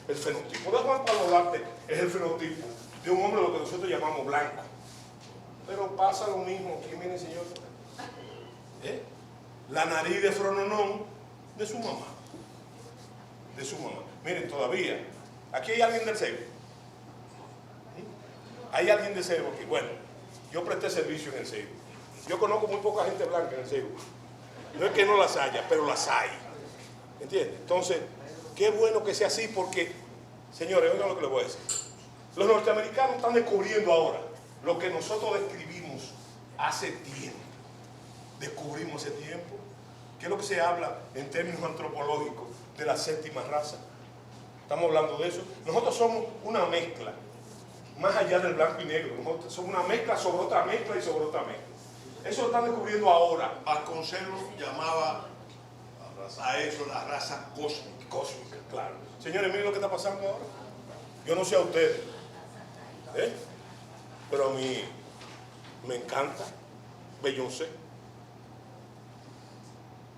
el fenotipo de Juan Pablo Duarte es el fenotipo de un hombre lo que nosotros llamamos blanco. Pero pasa lo mismo aquí, miren señor. La nariz de frononón de su mamá. De su mamá. Miren, todavía, aquí hay alguien del Ceibo. Hay alguien del Ceibo aquí. Bueno, yo presté servicio en el Ceibo. Yo conozco muy poca gente blanca en el Ceibo. No es que no las haya, pero las hay. ¿Entiendes? Entonces, qué bueno que sea así porque, señores, oigan lo que les voy a decir. Los norteamericanos están descubriendo ahora lo que nosotros describimos hace tiempo. Descubrimos hace tiempo. ¿Qué es lo que se habla en términos antropológicos de la séptima raza? Estamos hablando de eso. Nosotros somos una mezcla, más allá del blanco y negro. Nosotros somos una mezcla sobre otra mezcla y sobre otra mezcla. Eso lo están descubriendo ahora. Vasconcelos llamaba a eso la raza cósmica. Cósmica, claro. Señores, miren lo que está pasando ahora. Yo no sé a ustedes, pero a mí me encanta Beyoncé.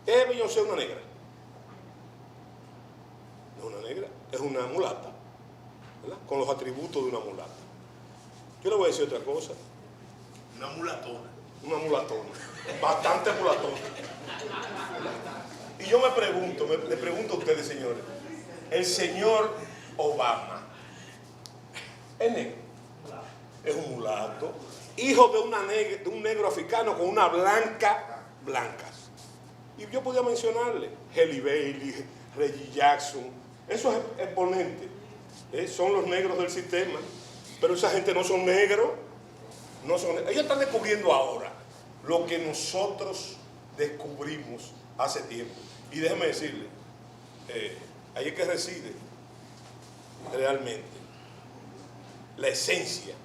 ¿Es Beyoncé una negra? No es una negra, es una mulata, ¿verdad? Con los atributos de una mulata. Yo le voy a decir otra cosa. Una mulatona. una mulatona, bastante mulatona. Y yo me pregunto, le pregunto a ustedes, señores, el señor Obama es negro, es un mulato, hijo de un negro africano con una blanca. Y yo podía mencionarle Halle Bailey, Reggie Jackson, esos exponentes son los negros del sistema, pero esa gente no son negros, ellos están descubriendo ahora lo que nosotros descubrimos hace tiempo. Y déjeme decirle, ahí es que reside realmente la esencia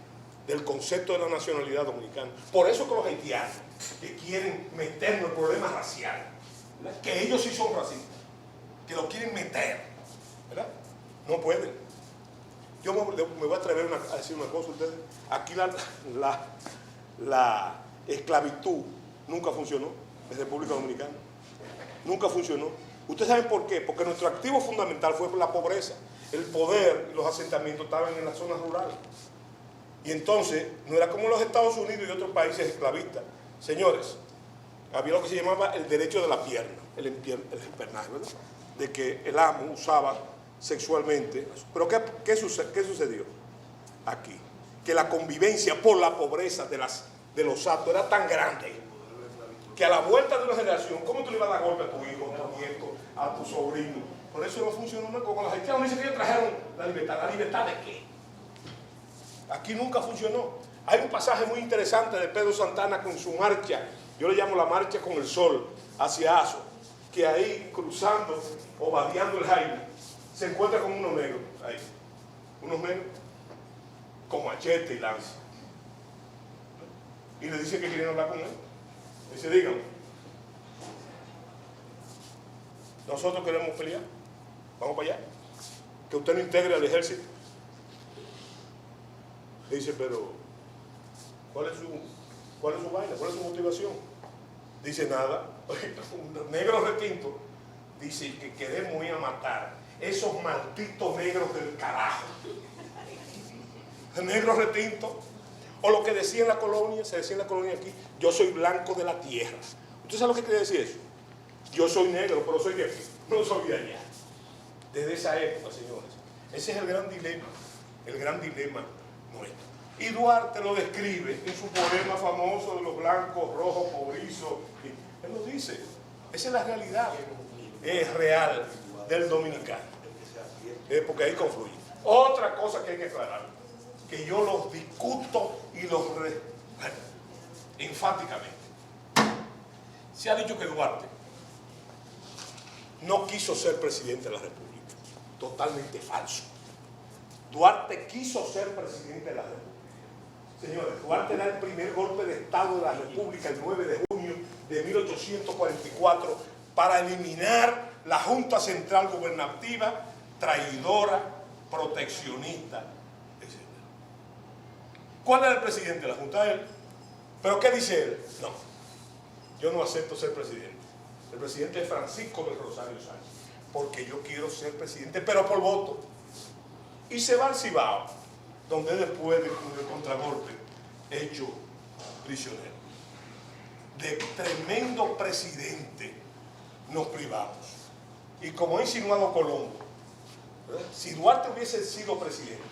del concepto de la nacionalidad dominicana. Por eso que los haitianos que quieren meternos en problemas raciales, ¿verdad?, que ellos sí son racistas, que lo quieren meter, ¿verdad?, no pueden. Yo me voy a atrever a decir una cosa a ustedes. Aquí la esclavitud nunca funcionó en República Dominicana. Nunca funcionó. ¿Ustedes saben por qué? Porque nuestro activo fundamental fue la pobreza. El poder y los asentamientos estaban en las zonas rurales. Y entonces, no era como los Estados Unidos y otros países esclavistas. Señores, había lo que se llamaba el derecho de la pierna, el espernaje, ¿verdad?, de que el amo usaba sexualmente. Pero ¿qué sucedió aquí? Que la convivencia por la pobreza de los actos era tan grande que a la vuelta de una generación, ¿cómo tú le ibas a dar golpe a tu hijo, a tu nieto, a tu sobrino? Por eso no funcionó una cosa. Los haitianos dicen que ellos trajeron la libertad. ¿La libertad de qué? Aquí nunca funcionó. Hay un pasaje muy interesante de Pedro Santana con su marcha, yo le llamo la marcha con el sol, hacia Azo, que ahí cruzando o vadeando el Jaime, se encuentra con unos negros, ahí, unos negros con machete y lanza. Y le dice que quieren hablar con él. Dice, díganme, nosotros queremos pelear, vamos para allá, que usted no integre al ejército. Le dice, pero ¿cuál es su vaina? ¿Cuál es su motivación? Dice, nada. Un negro retinto dice que queremos ir a matar esos malditos negros del carajo. Negros retintos. O lo que decía en la colonia, se decía en la colonia aquí, yo soy blanco de la tierra. ¿Usted sabe lo que quiere decir eso? Yo soy negro, pero soy de aquí, no soy de allá. Desde esa época, señores. Ese es el gran dilema nuestro. Y Duarte lo describe en su poema famoso de los blancos, rojos, pobrizos. Él lo dice. Esa es la realidad real del dominicano. Porque ahí confluye. Otra cosa que hay que aclarar, que yo los discuto y los enfáticamente. Se ha dicho que Duarte no quiso ser presidente de la República. Totalmente falso. Duarte quiso ser presidente de la República. Señores, Duarte da el primer golpe de Estado de la República el 9 de junio de 1844 para eliminar la Junta Central Gubernativa, traidora, proteccionista, etc. ¿Cuál era el presidente de la Junta? Él. ¿Pero qué dice él? No, yo no acepto ser presidente. El presidente es Francisco del Rosario Sánchez, porque yo quiero ser presidente, pero por voto. Y se va al Cibao, donde después del contragolpe hecho prisionero. De tremendo presidente nos privamos. Y como ha insinuado Colombo, ¿verdad?, si Duarte hubiese sido presidente,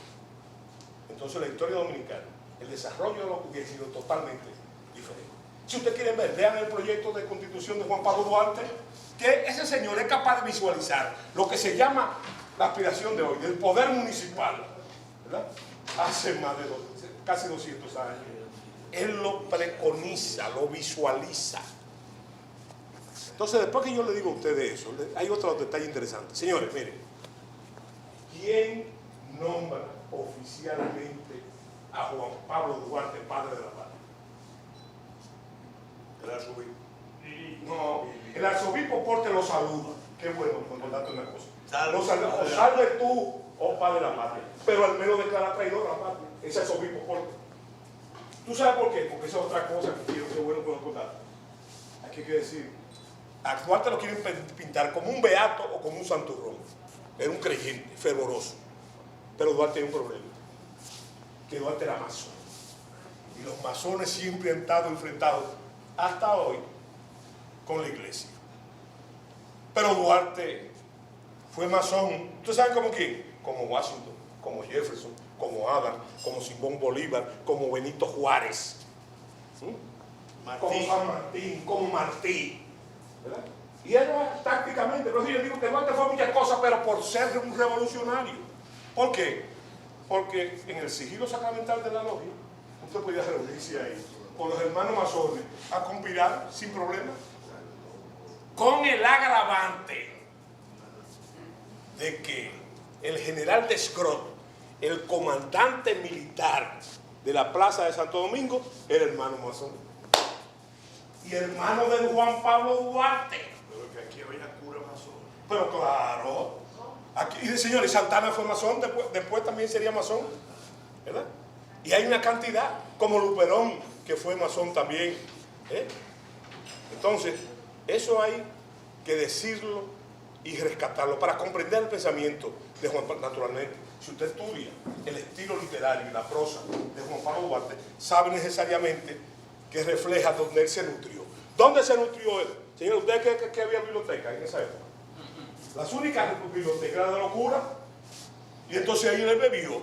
entonces la historia dominicana, el desarrollo lo hubiese sido totalmente diferente. Si ustedes quieren ver, vean el proyecto de constitución de Juan Pablo Duarte, que ese señor es capaz de visualizar lo que se llama la aspiración de hoy, del poder municipal, ¿verdad?, hace más de casi 200 años. Él lo preconiza, lo visualiza. Entonces, después que yo le digo a ustedes eso, hay otro detalle interesante. Señores, miren, ¿quién nombra oficialmente a Juan Pablo Duarte, padre de la patria? El arzobispo. No, el arzobispo Porte lo saluda. Qué bueno, contarte una cosa. Lo saluda, o salve tú, oh padre de la patria. Pero al menos declara traidor a la patria. Ese arzobispo Porte. ¿Tú sabes por qué? Porque esa es otra cosa que quiero que bueno puedo contar. Aquí hay que decir, a Duarte lo quieren pintar como un beato o como un santurrón. Era un creyente, fervoroso. Pero Duarte tiene un problema. Que Duarte era mazo. Y los masones siempre han estado enfrentados, hasta hoy, con la iglesia. Pero Duarte fue masón. ¿Ustedes saben como quién? Como Washington, como Jefferson, como Adams, como Simón Bolívar, como Benito Juárez, como San Martín, como Martí. ¿Verdad? Y era tácticamente, pero yo digo que Duarte fue muchas cosas, pero por ser un revolucionario. ¿Por qué? Porque en el sigilo sacramental de la logia, usted podía reunirse ahí con los hermanos masones a conspirar sin problema, con el agravante de que el general Descrot, el comandante militar de la plaza de Santo Domingo, era hermano masón y hermano de Juan Pablo Duarte. Pero que aquí había cura masón. Pero claro, aquí, y señores, Santana fue masón, después también sería masón, ¿verdad? Y hay una cantidad, como Luperón, que fue masón también, ¿eh? Entonces, eso hay que decirlo y rescatarlo para comprender el pensamiento de Juan Pablo. Naturalmente, si usted estudia el estilo literario y la prosa de Juan Pablo Duarte, sabe necesariamente que refleja donde él se nutrió. ¿Dónde se nutrió él? Señor, ¿usted cree que había biblioteca en esa época? Las únicas bibliotecas eran de locura. Y entonces ahí él bebió.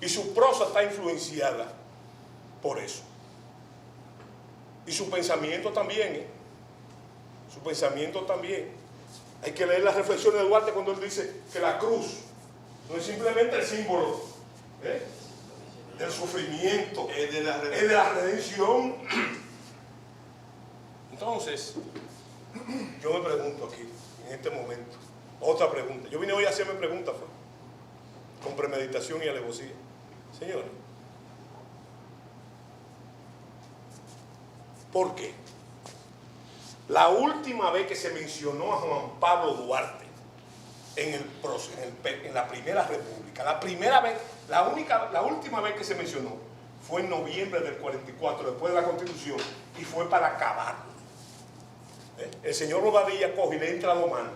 Y su prosa está influenciada por eso. Y su pensamiento también, ¿eh? Su pensamiento también. Hay que leer las reflexiones de Duarte cuando él dice que la cruz no es simplemente el símbolo del sufrimiento, es de la redención. Entonces, yo me pregunto aquí, en este momento, otra pregunta. Yo vine hoy a hacerme preguntas, con premeditación y alevosía. Señores, ¿por qué? La última vez que se mencionó a Juan Pablo Duarte en la Primera República, la última vez que se mencionó fue en noviembre del 44, después de la Constitución, y fue para acabarlo. El señor Bobadilla coge y le entra a dos manos.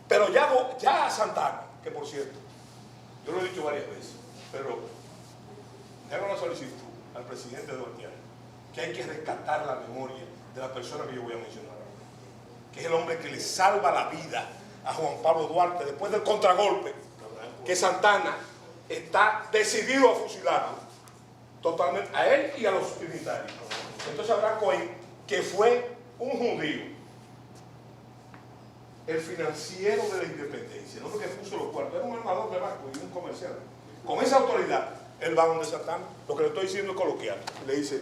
Pero ya a Santana, que por cierto, yo lo he dicho varias veces, pero le hago una solicitud al presidente Duarte, que hay que rescatar la memoria de la persona que yo voy a mencionar, que es el hombre que le salva la vida a Juan Pablo Duarte después del contragolpe, que Santana está decidido a fusilarlo totalmente, a él y a los trinitarios. Entonces habrá Cohen, que fue un judío, el financiero de la independencia, no porque puso los cuartos, era un armador de barco y un comercial. Con esa autoridad, él va donde Santana, lo que le estoy diciendo es coloquial, le dice: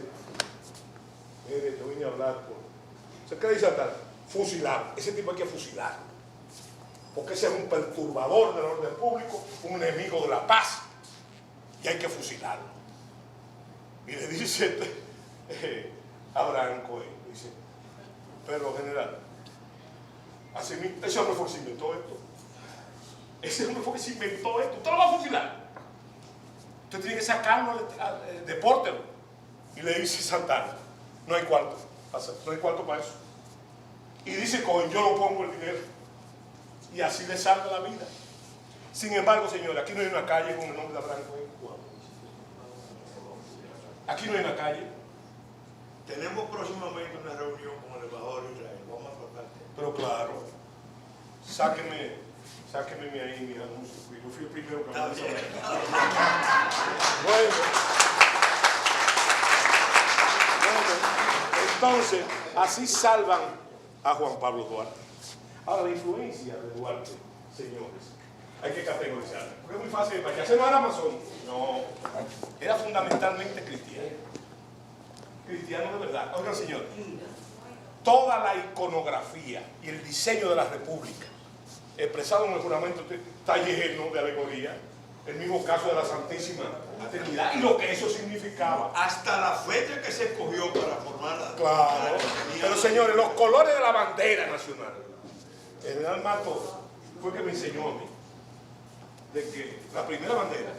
mire, yo vine a hablar con... ¿Qué dice Santana? Fusilar. Ese tipo hay que fusilar. Porque ese es un perturbador del orden público, un enemigo de la paz. Y hay que fusilarlo. Y le dice Abraham Cohen, dice: pero general, ese hombre fue que se inventó esto. Ese hombre fue que se inventó esto. Usted lo va a fusilar. Usted tiene que sacarlo, depórtelo. Y le dice Santana: no hay cuarto. No hay cuarto para eso. Y dice Cohen: yo lo pongo el dinero. Y así le salva la vida. Sin embargo, señores, aquí no hay una calle con el nombre de Abraham Cohen. Aquí no hay una calle. Tenemos próximamente una reunión con el embajador de Israel. Vamos a tratar. Pero claro, sáquenme ahí mi anuncio. Yo fui el primero que habló de esa manera. Bueno, entonces, así salvan a Juan Pablo Duarte. Ahora, la influencia de Duarte, señores, hay que categorizarla. Porque es muy fácil, para que no era masón. No, era fundamentalmente cristiano. Cristiano de verdad. Oigan, señores, toda la iconografía y el diseño de la República, expresado en el juramento, está lleno de alegoría. El mismo caso de la Santísima Trinidad y lo que eso significaba. Hasta la fecha que se escogió para formar la... Claro. Pero señores, los colores de la bandera nacional. El general Mato fue que me enseñó a mí de que la primera bandera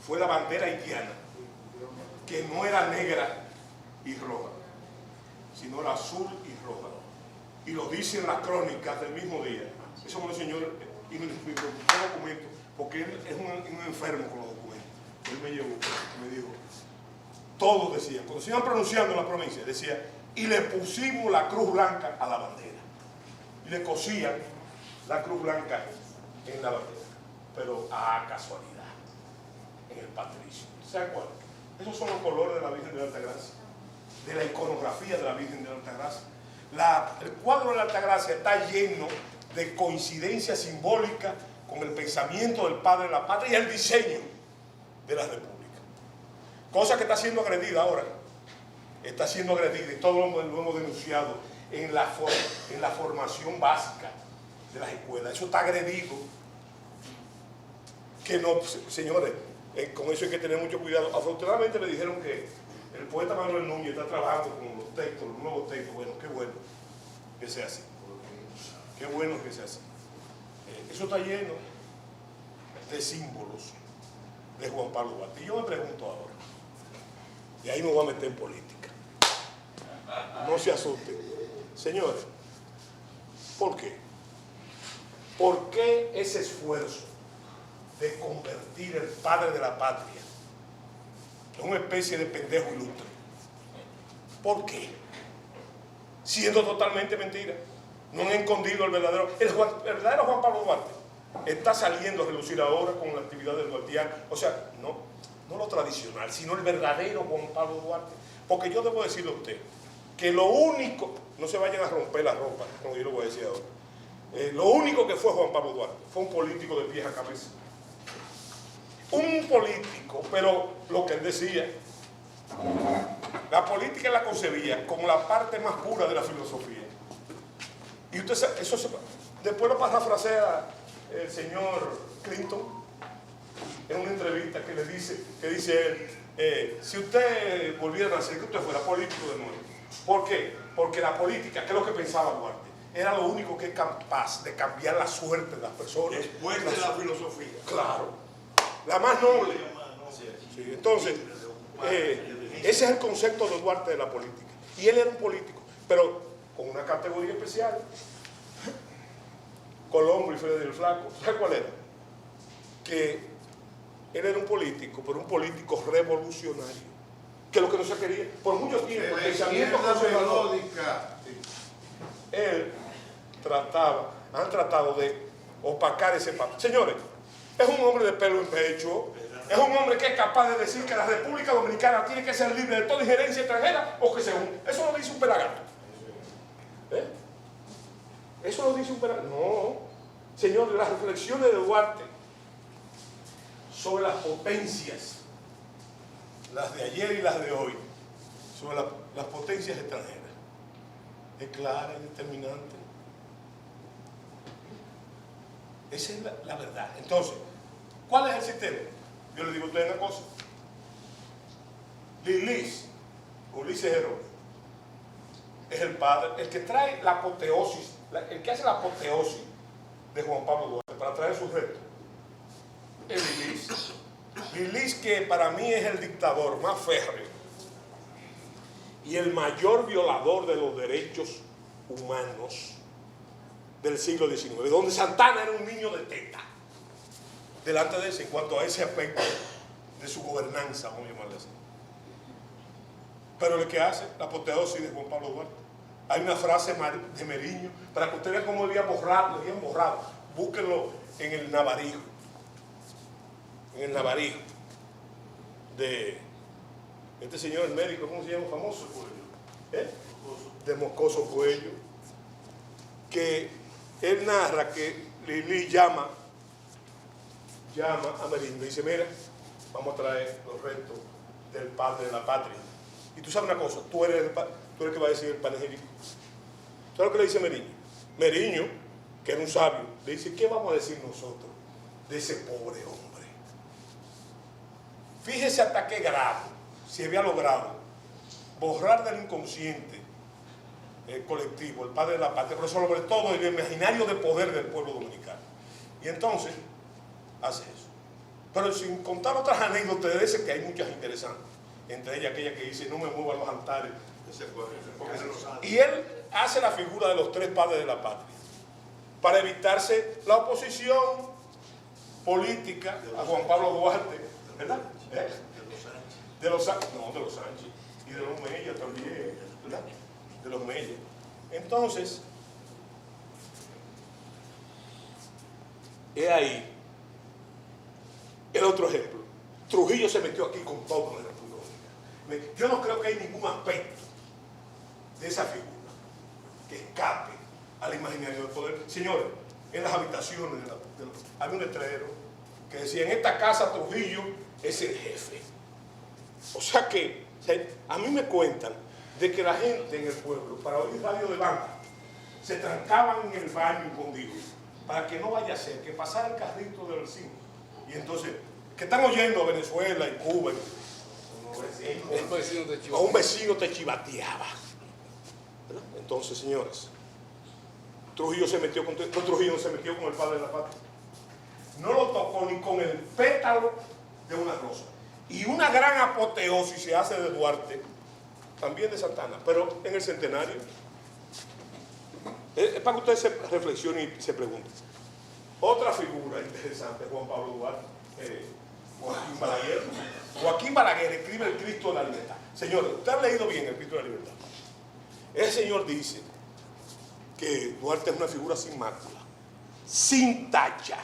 fue la bandera haitiana, que no era negra y roja, sino era azul y roja. Y lo dice en las crónicas del mismo día. Eso me lo enseñó y me documento, porque él es un enfermo con los documentos. Él me llevó y me dijo: todos decían, cuando se iban pronunciando en la provincia, decían, y le pusimos la cruz blanca a la bandera. Y le cosían la cruz blanca en la bandera. Pero a casualidad, en el patricio. ¿Se acuerdan? Esos son los colores de la Virgen de la Altagracia, de la iconografía de la Virgen de la Altagracia. El cuadro de la Altagracia está lleno de coincidencias simbólicas con el pensamiento del Padre de la Patria y el diseño de la República. Cosa que está siendo agredida ahora. Está siendo agredida y todo lo hemos denunciado en la formación básica de las escuelas. Eso está agredido. Que no, señores, con eso hay que tener mucho cuidado. Afortunadamente me dijeron que el poeta Manuel Núñez está trabajando con los textos, los nuevos textos. Bueno, qué bueno que sea así. Qué bueno que sea así. Eso está lleno de símbolos de Juan Pablo Duarte. Y yo me pregunto ahora, y ahí me voy a meter en política. No se asusten. Señores, ¿por qué? ¿Por qué ese esfuerzo de convertir el padre de la patria en una especie de pendejo ilustre? ¿Por qué? Siendo totalmente mentira. No han escondido el verdadero. El verdadero Juan Pablo Duarte está saliendo a relucir ahora con la actividad del duartiano. O sea, no lo tradicional, sino el verdadero Juan Pablo Duarte. Porque yo debo decirle a usted que lo único, no se vayan a romper la ropa, como yo lo voy a decir ahora. Lo único que fue Juan Pablo Duarte fue un político de vieja cabeza. Un político, pero lo que él decía, la política la concebía como la parte más pura de la filosofía. Y usted sabe, después lo parafrasea el señor Clinton en una entrevista que dice él, si usted volviera a nacer, que usted fuera político de nuevo. ¿Por qué? Porque la política, que es lo que pensaba Duarte, era lo único que es capaz de cambiar la suerte de las personas. Después de la filosofía. Claro. La más noble. Sí, entonces, ese es el concepto de Duarte de la política. Y él era un político, pero con una categoría especial. Colombo y Freddy el Flaco. ¿Sabes cuál era? Que él era un político, pero un político revolucionario. Que es lo que no se quería. Por mucho tiempo, el pensamiento conservador. Él han tratado de opacar ese papel. Señores, es un hombre de pelo en pecho. Es un hombre que es capaz de decir que la República Dominicana tiene que ser libre de toda injerencia extranjera o que se une. Eso lo dice un pelagato. Eso lo dice un pelagato. No. Señores, las reflexiones de Duarte sobre las potencias, las de ayer y las de hoy, sobre las potencias extranjeras, es clara y determinante. Esa es la verdad. Entonces, ¿cuál es el sistema? Yo le digo a ustedes una cosa. Ulises Herón, es el padre, el que trae la apoteosis, el que hace la apoteosis de Juan Pablo Duarte para traer sus retos. Es Lilis, que para mí es el dictador más férreo y el mayor violador de los derechos humanos del siglo XIX, donde Santana era un niño de teta delante de ese en cuanto a ese aspecto de su gobernanza, vamos a llamarle así. Pero el que hace la apoteosis de Juan Pablo Duarte, hay una frase de Meriño, para que ustedes vean cómo le habían borrado, búsquenlo en el Navarijo, de este señor, el médico, ¿cómo se llama? Famoso, de Moscoso Cuello, que él narra que Lili llama a Meriño y dice, mira, vamos a traer los restos del padre de la patria. Y tú sabes una cosa, tú eres el que va a decir el panegírico. ¿Sabes lo que le dice Meriño? Meriño, que era un sabio, le dice, ¿qué vamos a decir nosotros de ese pobre hombre? Fíjese hasta qué grado se había logrado borrar del inconsciente colectivo el padre de la patria, pero sobre todo el imaginario de poder del pueblo dominicano. Y entonces hace eso. Pero sin contar otras anécdotas de ese, que hay muchas interesantes, entre ellas aquella que dice, no me muevan los altares. Y él hace la figura de los tres padres de la patria para evitarse la oposición política a Juan Pablo Duarte, ¿verdad? de los Sánchez y de los Mella también, ¿verdad? De los Mella. Entonces, he ahí el otro ejemplo. Trujillo se metió aquí con todo en la República Dominicana. Yo no creo que hay ningún aspecto de esa figura que escape al imaginario del poder. Señores, en las habitaciones había un letrero que decía: en esta casa Trujillo es el jefe. O sea que, a mí me cuentan de que la gente en el pueblo, para oír radio de banda, se trancaban en el baño escondidos para que no vaya a ser que pasara el carrito del vecino. Y entonces, que están oyendo Venezuela y Cuba, a un vecino te chivateaba. ¿Verdad? Entonces, señores, Trujillo se metió con Trujillo se metió con el padre de la patria. No lo tocó ni con el pétalo de una rosa. Y una gran apoteosis se hace de Duarte, también de Santana, pero en el centenario. Es para que ustedes se reflexionen y se pregunten. Otra figura interesante, Juan Pablo Duarte, Joaquín Balaguer. Joaquín Balaguer escribe el Cristo de la Libertad. Señores, ustedes han leído bien el Cristo de la Libertad. Ese señor dice que Duarte es una figura sin mácula, sin tacha,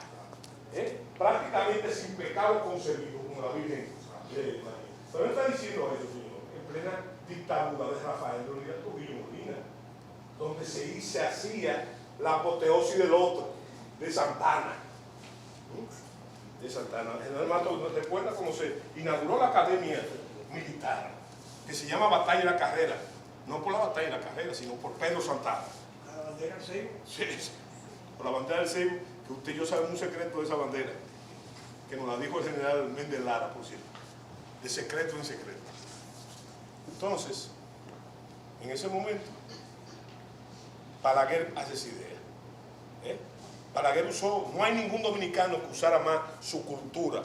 prácticamente sin pecado concebido, como la Virgen de María. Pero no está diciendo eso, señor, en plena dictadura de Rafael Leónidas Trujillo Molina, donde se hacía la apoteosis del otro, de Santana. De Santana. El general Mato recuerda cómo se inauguró la academia militar, que se llama Batalla de la Carrera, no por la Batalla de la Carrera, sino por Pedro Santana. ¿La bandera del Seibo? Sí, por la bandera del Seibo, que usted y yo sabemos un secreto de esa bandera, que nos la dijo el general Méndez Lara, por cierto, de secreto en secreto. Entonces, en ese momento, Balaguer hace esa idea. Balaguer usó, no hay ningún dominicano que usara más su cultura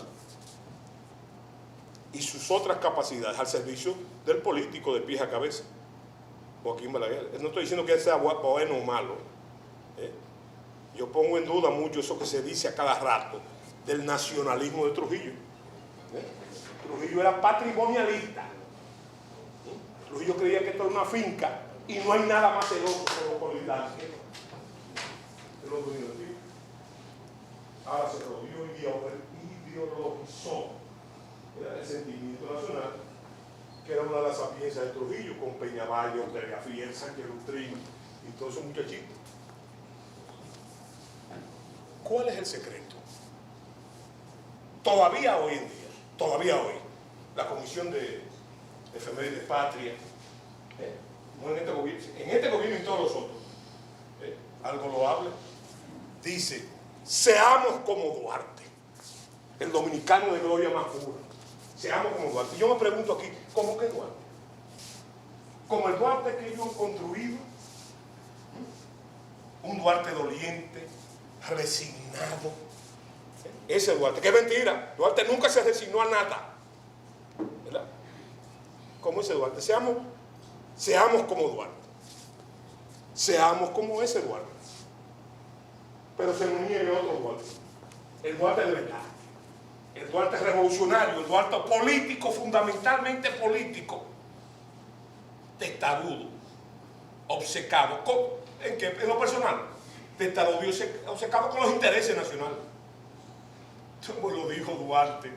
y sus otras capacidades al servicio del político de pies a cabeza. Joaquín Balaguer. No estoy diciendo que él sea bueno o malo. Yo pongo en duda mucho eso que se dice a cada rato del nacionalismo de Trujillo. Trujillo era patrimonialista. Trujillo creía que esto era una finca y no hay nada más celoso como colindante que los dueños de finca. Ahora se rodeó y ideologizó el sentimiento nacional, que era una de las sapiensas de Trujillo, con Peñavalle, Ortega Gafiel, Sánchez Lutrín y todos esos muchachitos. ¿Cuál es el secreto? Todavía hoy en día, la Comisión de Efemérides Patria, no en este gobierno y en todos los otros, algo loable, dice: seamos como Duarte, el dominicano de gloria más pura. Seamos como Duarte. Y yo me pregunto aquí, ¿cómo que Duarte? Como el Duarte que ellos han construido, un Duarte doliente, resignado. Ese Duarte, que es mentira. Duarte nunca se resignó a nada, ¿verdad? Como ese Duarte. Seamos como Duarte. Seamos como ese Duarte. Pero se nos niegue otro Duarte. El Duarte de verdad. El Duarte revolucionario, el Duarte político, fundamentalmente político, testarudo, obcecado, en lo personal, testarudo y obcecado con los intereses nacionales. Como lo dijo Duarte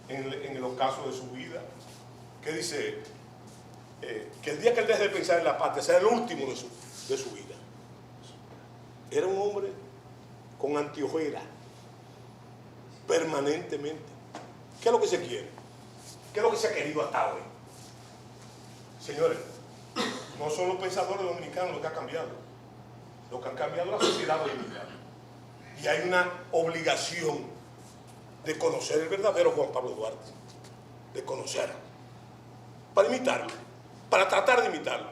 en el ocaso de su vida, que dice que el día que él deje de pensar en la patria será el último de su vida. Era un hombre con anteojera permanentemente. ¿Qué es lo que se quiere? ¿Qué es lo que se ha querido hasta hoy? Señores, no son los pensadores dominicanos los que han cambiado. Lo que han cambiado es la sociedad dominicana. Y hay una obligación de conocer el verdadero Juan Pablo Duarte. De conocerlo. Para imitarlo. Para tratar de imitarlo.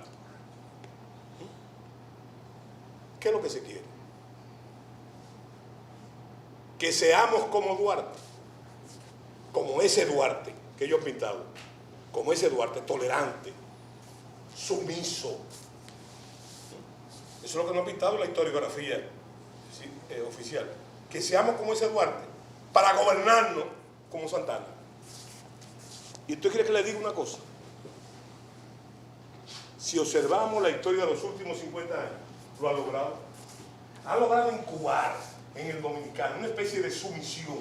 ¿Qué es lo que se quiere? Que seamos como Duarte, como ese Duarte que yo he pintado, como ese Duarte tolerante, sumiso. Eso es lo que nos ha pintado la historiografía oficial. Que seamos como ese Duarte para gobernarnos como Santana. ¿Y usted quiere que le diga una cosa? Si observamos la historia de los últimos 50 años, lo ha logrado. Ha logrado incubar en el dominicano una especie de sumisión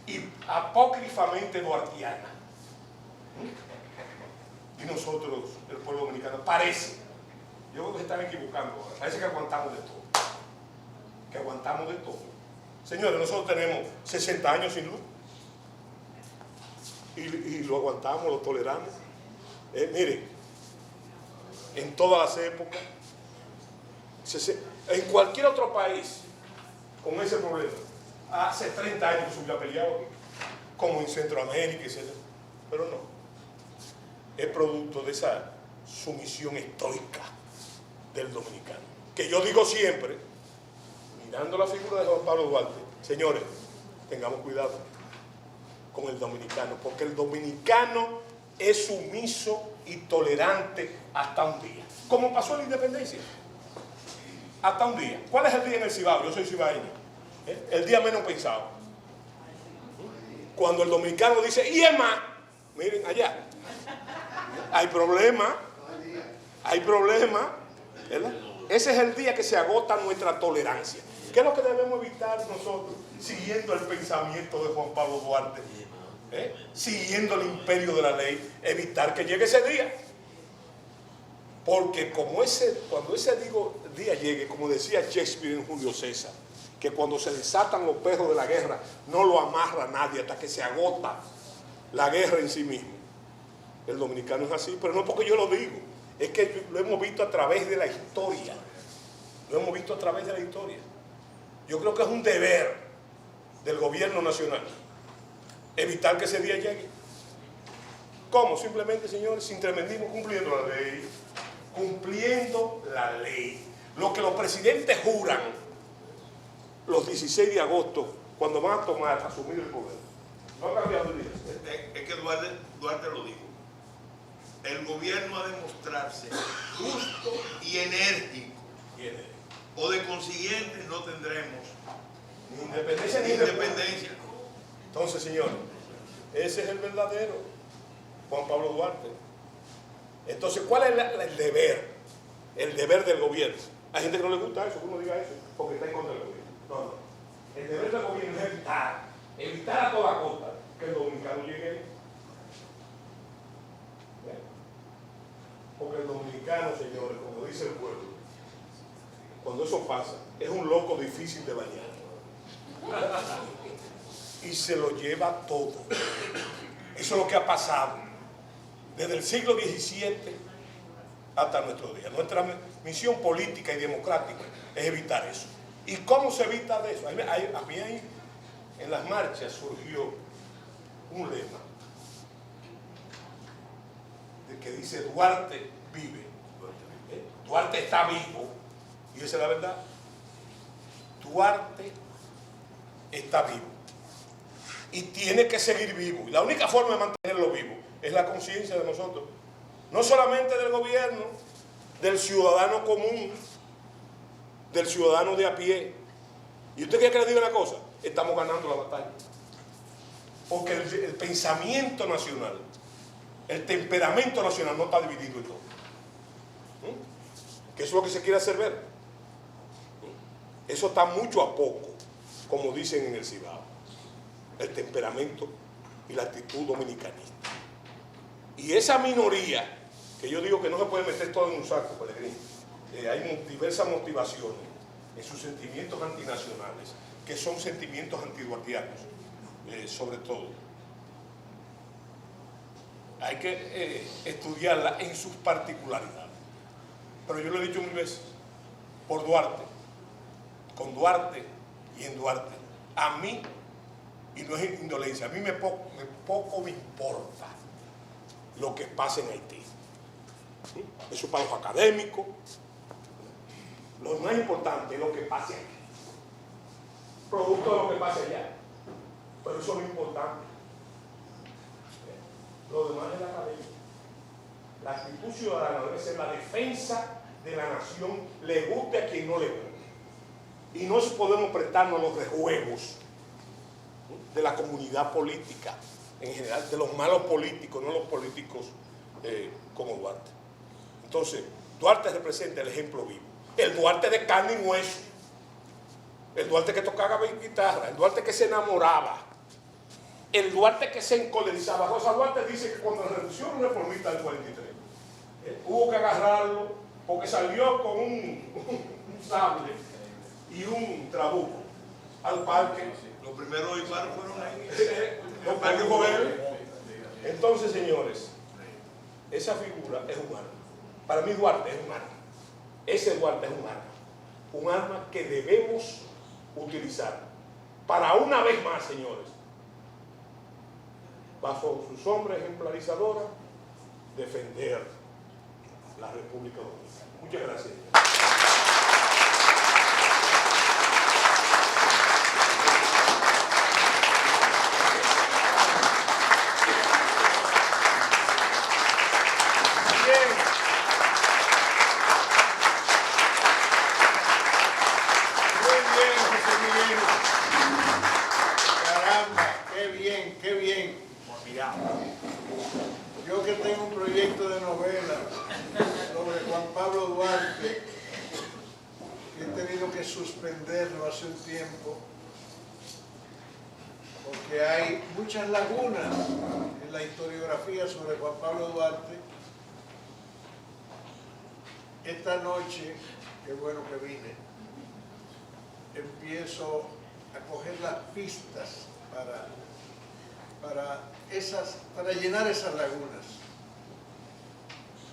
y apócrifamente duartiana. Y nosotros, el pueblo dominicano, parece, yo creo que se están equivocando ahora, parece que aguantamos de todo. Que aguantamos de todo. Señores, nosotros tenemos 60 años sin luz. Y lo aguantamos, lo toleramos. Miren, en todas las épocas, en cualquier otro país con ese problema, hace 30 años que se hubiera peleado aquí, como en Centroamérica, etc. Pero no, es producto de esa sumisión estoica del dominicano, que yo digo siempre, mirando la figura de Juan Pablo Duarte, señores, tengamos cuidado con el dominicano, porque el dominicano es sumiso y tolerante hasta un día, como pasó en la independencia. Hasta un día. ¿Cuál es el día en el Cibao? Yo soy cibaeño. El día menos pensado. Cuando el dominicano dice, y es más, miren allá, hay problema, ¿verdad? Ese es el día que se agota nuestra tolerancia. ¿Qué es lo que debemos evitar nosotros? Siguiendo el pensamiento de Juan Pablo Duarte, siguiendo el imperio de la ley, evitar que llegue ese día. Porque cuando ese día llegue, como decía Shakespeare en Julio César, que cuando se desatan los perros de la guerra, no lo amarra nadie hasta que se agota la guerra en sí mismo. El dominicano es así, pero no porque yo lo digo, es que lo hemos visto a través de la historia. Lo hemos visto a través de la historia. Yo creo que es un deber del gobierno nacional evitar que ese día llegue. ¿Cómo? Simplemente, señores, sin tremendismo, cumpliendo la ley. Cumpliendo la ley. Lo que los presidentes juran los 16 de agosto cuando van a asumir el poder. No ha cambiado el día. Es que Duarte lo dijo. El gobierno ha de mostrarse justo y enérgico. O de consiguiente no tendremos ni independencia ni independencia. Entonces, señores, ese es el verdadero Juan Pablo Duarte. Entonces, ¿cuál es el deber? El deber del gobierno. Hay gente que no le gusta eso, que uno diga eso, porque está en contra del gobierno. No. El deber del gobierno es evitar a toda costa que el dominicano llegue ahí. Porque el dominicano, señores, como dice el pueblo, cuando eso pasa, es un loco difícil de bañar. Y se lo lleva todo. Eso es lo que ha pasado desde el siglo XVII hasta nuestro día. Nuestra misión política y democrática es evitar eso. ¿Y cómo se evita de eso? A mí ahí en las marchas surgió un lema que dice Duarte vive. Duarte está vivo. Y esa es la verdad. Duarte está vivo. Y tiene que seguir vivo. Y la única forma de mantenerlo vivo es la conciencia de nosotros. No solamente del gobierno, del ciudadano común, del ciudadano de a pie. ¿Y usted quiere que le diga una cosa? Estamos ganando la batalla. Porque el pensamiento nacional, el temperamento nacional no está dividido en todo. Que eso es lo que se quiere hacer ver. Eso está mucho a poco, como dicen en el Cibao. El temperamento y la actitud dominicanista. Y esa minoría, que yo digo que no se puede meter todo en un saco, Pellegrini, hay diversas motivaciones en sus sentimientos antinacionales, que son sentimientos antiduartianos, sobre todo. Hay que estudiarla en sus particularidades. Pero yo lo he dicho mil veces, por Duarte, con Duarte y en Duarte, a mí, y no es indolencia, a mí poco me importa lo que pasa en Haití. Eso para los académicos. Lo más importante es lo que pase aquí. Producto de lo que pase allá. Pero eso es lo importante. Lo demás es la academia. La actitud ciudadana debe ser la defensa de la nación, le guste a quien no le guste. Y no podemos prestarnos a los rejuegos de la comunidad política. en general, de los malos políticos, no los políticos como Duarte. Entonces, Duarte representa el ejemplo vivo. El Duarte de carne y hueso. El Duarte que tocaba guitarra, el Duarte que se enamoraba, el Duarte que se encolerizaba. Rosa Duarte dice que cuando renunció un reformista del 43, hubo que agarrarlo porque salió con un sable y un trabuco al parque. Los primeros disparos fueron ahí. Los parques jóvenes. Entonces, señores, esa figura es un arma. Para mí Duarte es un arma. Ese Duarte es un arma. Un arma que debemos utilizar para una vez más, señores, bajo su sombra ejemplarizadora, defender la República Dominicana. Muchas gracias. Yo que tengo un proyecto de novela sobre Juan Pablo Duarte, que he tenido que suspenderlo hace un tiempo, porque hay muchas lagunas en la historiografía sobre Juan Pablo Duarte. Esta noche, qué bueno que vine, empiezo a coger las pistas para llenar esas lagunas,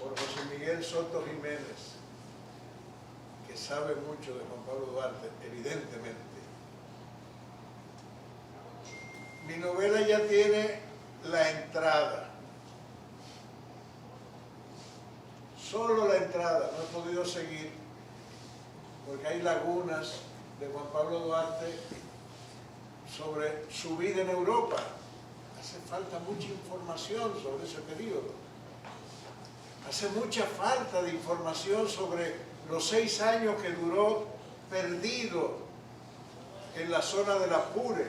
por José Miguel Soto Jiménez, que sabe mucho de Juan Pablo Duarte, evidentemente. Mi novela ya tiene la entrada, solo la entrada, no he podido seguir, porque hay lagunas de Juan Pablo Duarte sobre su vida en Europa. Hace falta mucha información sobre ese periodo. Hace mucha falta de información sobre los 6 años que duró perdido en la zona del Apure,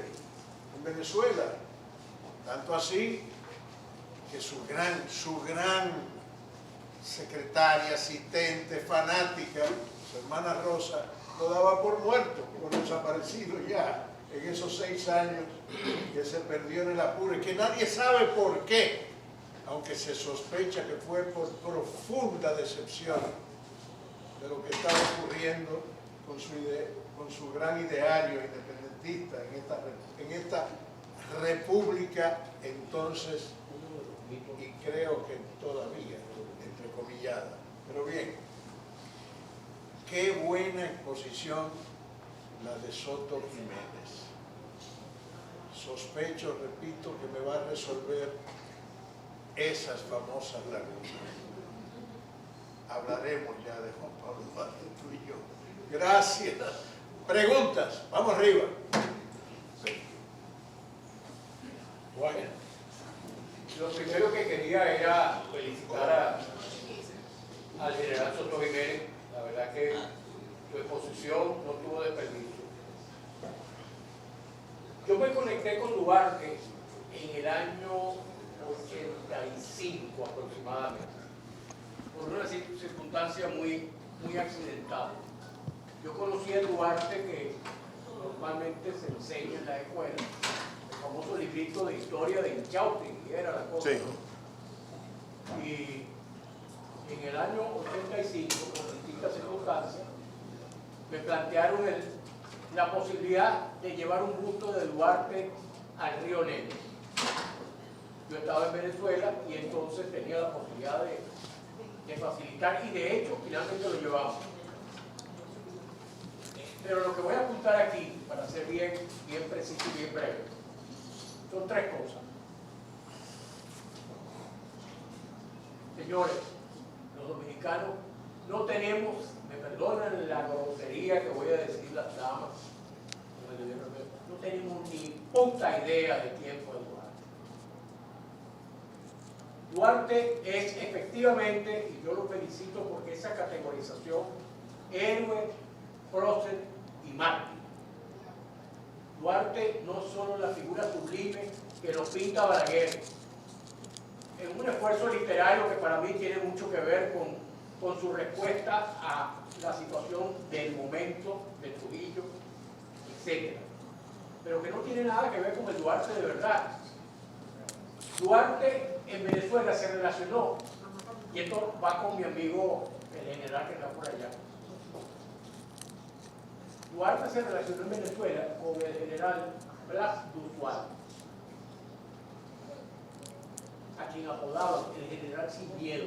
en Venezuela. Tanto así que su gran secretaria, asistente, fanática, su hermana Rosa, lo daba por muerto, por desaparecido ya, en esos 6 años que se perdió en el Apure, que nadie sabe por qué, aunque se sospecha que fue por profunda decepción de lo que estaba ocurriendo con su gran ideario independentista en esta república entonces, y creo que todavía, entrecomillada. Pero bien, qué buena exposición la de Soto Jiménez. Sospecho, repito, que me va a resolver esas famosas lagunas. Hablaremos ya de Juan Pablo Duarte, tú y yo. Gracias. Preguntas, vamos arriba. Bueno, lo primero que quería era felicitar al general Soto Jiménez. La verdad que su exposición no tuvo desperdicio. Yo me conecté con Duarte en el año 85 aproximadamente, por una circunstancia muy accidental. Yo conocí a Duarte, que normalmente se enseña en la escuela, el famoso librito de historia de Inchausti, que era la cosa. Sí. Y en el año 85, por distintas circunstancias, me plantearon la posibilidad de llevar un busto de Duarte al Río Negro. Yo estaba en Venezuela y entonces tenía la posibilidad de facilitar, y de hecho finalmente lo llevamos. Pero lo que voy a apuntar aquí, para ser bien preciso y bien breve, son 3 cosas. Señores, los dominicanos no tenemos, me perdonan la grosería que voy a decir las damas, no tenemos ni puta idea de quién fue Duarte. Duarte es efectivamente, y yo lo felicito porque esa categorización, héroe, prócer y mártir. Duarte no es solo la figura sublime que nos pinta Balaguer, en un esfuerzo literario que para mí tiene mucho que ver con su respuesta a la situación del momento, de Trujillo, etc. Pero que no tiene nada que ver con el Duarte de verdad. Duarte en Venezuela se relacionó, y esto va con mi amigo el general que está por allá. Duarte se relacionó en Venezuela con el general Blas Dutual, a quien apodaban el general sin miedo.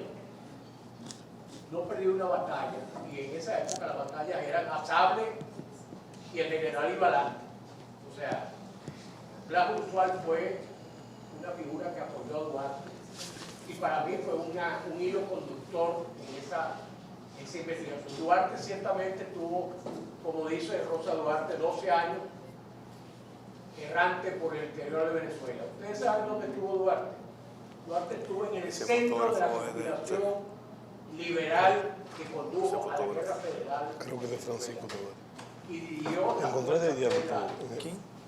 No perdió una batalla, y en esa época las batallas eran a sable y el general iba adelante. O sea, Blas Dutual fue una figura que apoyó a Duarte, y para mí fue un hilo conductor en esa investigación. Duarte ciertamente tuvo, como dice Rosa Duarte, 12 años errante por el interior de Venezuela. ¿Ustedes saben dónde estuvo Duarte? Duarte estuvo en el centro de la conspiración liberal que condujo a la guerra federal. Creo que de Francisco y dirigió ¿Encontraste diámetro?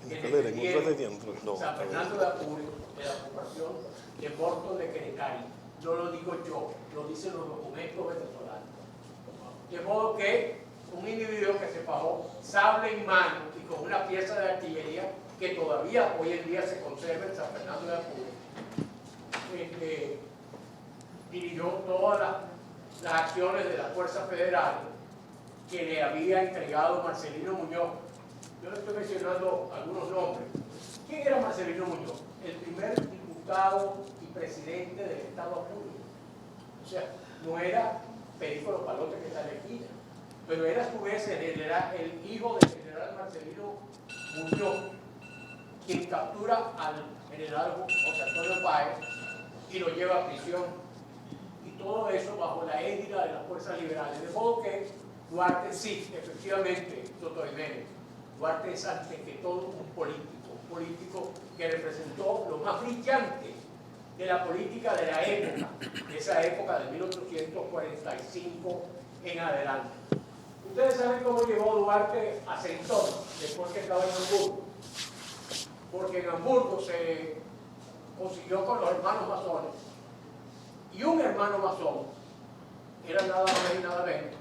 ¿Encontraste diámetro? San Fernando de Apure, de la ocupación de Morton de Querecari. No lo digo yo, lo dicen los documentos venezolanos. De modo que un individuo que se fajó sable en mano y con una pieza de artillería que todavía hoy en día se conserva en San Fernando de Apure, dirigió todas las acciones de las fuerzas federales que le había entregado Marcelino Muñoz. Yo le estoy mencionando algunos nombres. ¿Quién era Marcelino Muñoz? El primer diputado y presidente del Estado Apure. O sea, no era Perico Los Palotes que está en la esquina, pero era a su vez el hijo del general Marcelino Muñoz, quien captura al general José Antonio Páez y lo lleva a prisión. Y todo eso bajo la égida de las fuerzas liberales. De modo que Duarte, sí, efectivamente, doctor Jiménez, Duarte es ante que todo un político que representó lo más brillante de la política de la época, de esa época de 1845 en adelante. Ustedes saben cómo llegó Duarte a Centón después que estaba en Hamburgo, porque en Hamburgo se consiguió con los hermanos masones, y un hermano masón era nada más y nada menos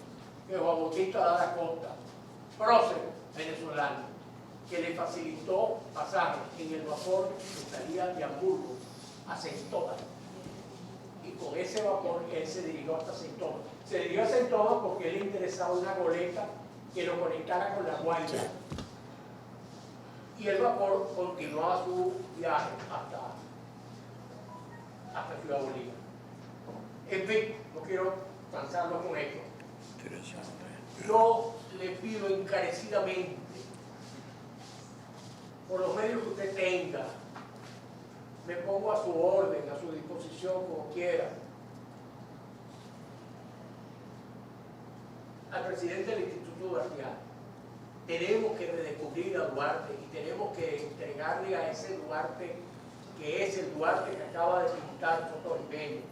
que Juan Bautista Lara Costa, prócer venezolano, que le facilitó pasaje en el vapor que salía de Hamburgo a Centona. Y con ese vapor él se dirigió hasta Centona. Se dirigió a Centona porque él le interesaba una goleta que lo conectara con la Guaira. Y el vapor continuaba su viaje hasta Ciudad Bolívar. En fin, no quiero cansarlo con esto. Yo le pido encarecidamente, por los medios que usted tenga, me pongo a su orden, a su disposición, como quiera, al presidente del Instituto Duartiano. Tenemos que redescubrir a Duarte y tenemos que entregarle a ese Duarte, que es el Duarte que acaba de pintar Soto Jiménez,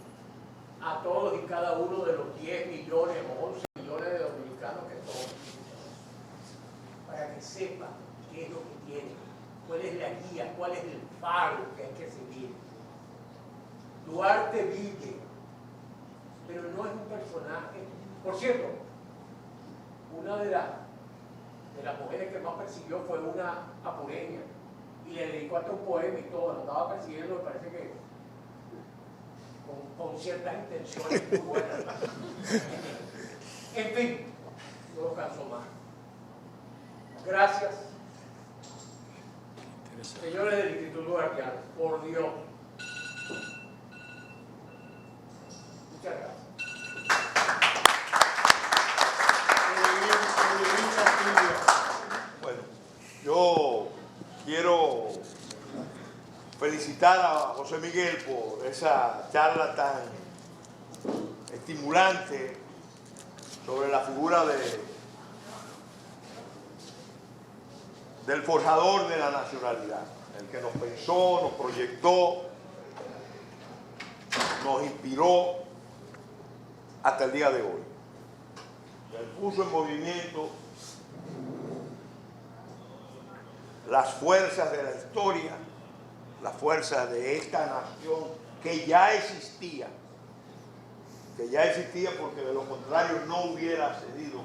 a todos y cada uno de los 10 millones o 11 millones de dominicanos que son, para que sepan qué es lo que tienen, cuál es la guía, cuál es el faro que hay que seguir. Duarte vive, pero no es un personaje. Por cierto, una de las mujeres que más persiguió fue una apureña, y le dedicó hasta un poema y todo, lo estaba persiguiendo, me parece que con ciertas intenciones muy buenas. En fin, no lo canso más. Gracias, señores del Instituto Duartiano, por Dios. Muchas gracias. Bueno, yo quiero felicitar a José Miguel por esa charla tan estimulante sobre la figura del forjador de la nacionalidad, el que nos pensó, nos proyectó, nos inspiró hasta el día de hoy. Él puso en movimiento las fuerzas de la historia, las fuerzas de esta nación que ya existía porque de lo contrario no hubiera accedido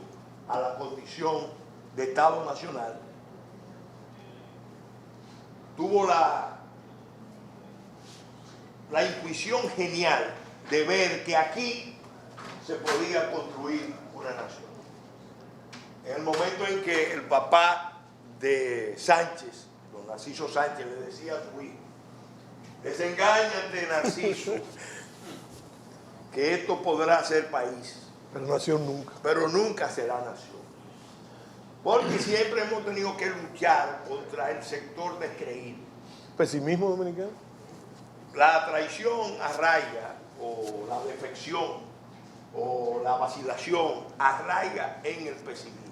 a la condición de Estado nacional, tuvo la intuición genial de ver que aquí se podía construir una nación. En el momento en que el papá de Sánchez, don Narciso Sánchez, le decía a su hijo: desengáñate, Narciso, que esto podrá ser país, Pero nación nunca. pero nunca será nación. Porque siempre hemos tenido que luchar contra el sector descreído. Pesimismo dominicano. La traición arraiga, o la defección, o la vacilación arraiga en el pesimismo.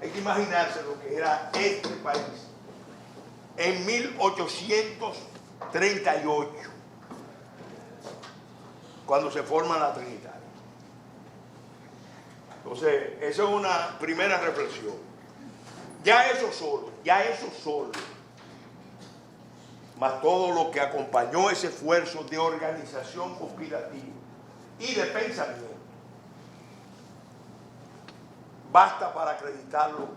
Hay que imaginarse lo que era este país en 1838, cuando se forma la Trinitaria. Entonces, esa es una primera reflexión. Ya eso solo, más todo lo que acompañó ese esfuerzo de organización conspirativa y de pensamiento, basta para acreditarlo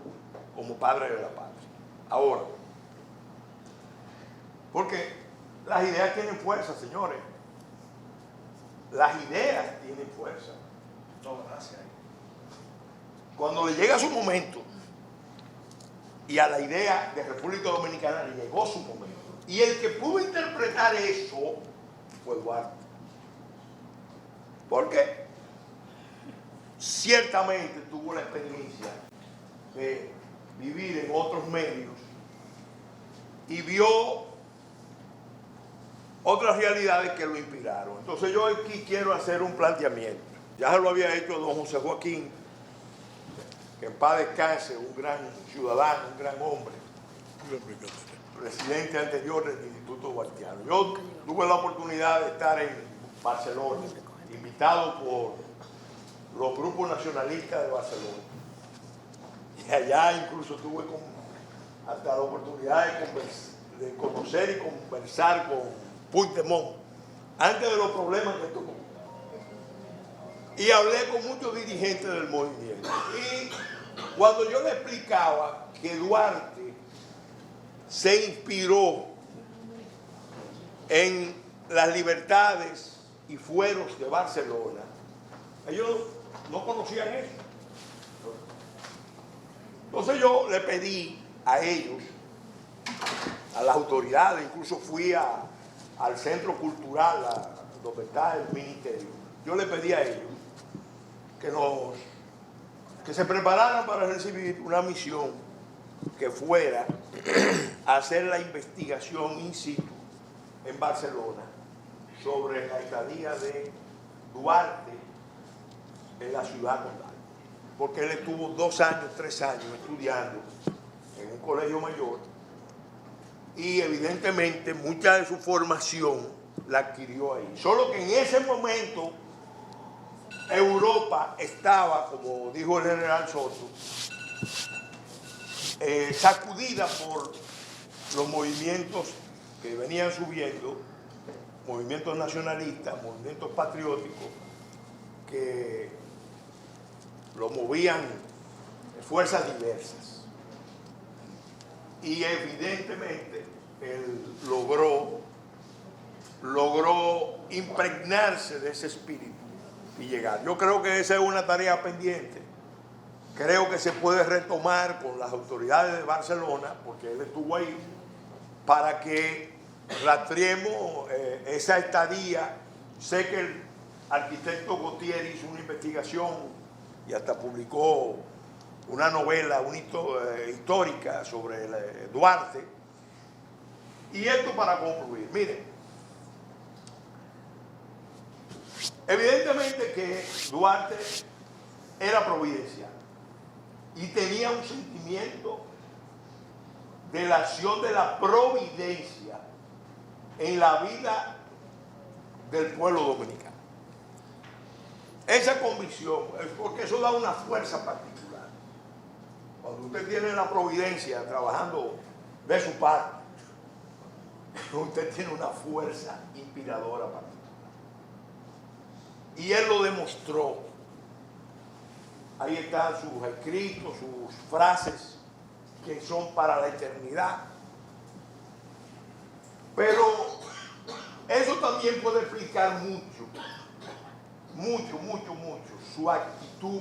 como padre de la patria. Ahora, porque las ideas tienen fuerza, señores. Las ideas tienen fuerza. No, gracias. Cuando le llega su momento, y a la idea de República Dominicana le llegó su momento, y el que pudo interpretar eso fue Duarte. Porque ciertamente tuvo la experiencia de vivir en otros medios y vio otras realidades que lo inspiraron. Entonces yo aquí quiero hacer un planteamiento. Ya se lo había hecho don José Joaquín, que en paz descanse, un gran ciudadano, un gran hombre, presidente anterior del Instituto Duartiano. Yo tuve la oportunidad de estar en Barcelona, invitado por los grupos nacionalistas de Barcelona. Y allá incluso tuve hasta la oportunidad de conocer y conversar con Puigdemont, antes de los problemas que tuvo. Y hablé con muchos dirigentes del movimiento. Y cuando yo le explicaba que Duarte se inspiró en las libertades y fueros de Barcelona, ellos no conocían eso. Entonces yo le pedí a ellos, a las autoridades, incluso fui al centro cultural donde está el ministerio, yo le pedí a ellos que se prepararan para recibir una misión que fuera a hacer la investigación in situ en Barcelona sobre la estadía de Duarte en la ciudad condal. Porque él estuvo 2 años, 3 años estudiando en un colegio mayor y evidentemente mucha de su formación la adquirió ahí. Solo que en ese momento Europa estaba, como dijo el general Soto, sacudida por los movimientos que venían subiendo, movimientos nacionalistas, movimientos patrióticos, que lo movían fuerzas diversas. Y evidentemente él logró impregnarse de ese espíritu y llegar. Yo creo que esa es una tarea pendiente. Creo que se puede retomar con las autoridades de Barcelona, porque él estuvo ahí, para que rastreemos esa estadía. Sé que el arquitecto Gautier hizo una investigación y hasta publicó una novela histórica sobre Duarte. Y esto para concluir. Miren, evidentemente que Duarte era providencial y tenía un sentimiento de la acción de la providencia en la vida del pueblo dominicano. Esa convicción, porque eso da una fuerza particular. Cuando usted tiene la providencia trabajando de su parte, usted tiene una fuerza inspiradora para mí. Y él lo demostró. Ahí están sus escritos, sus frases que son para la eternidad. Pero eso también puede explicar mucho su actitud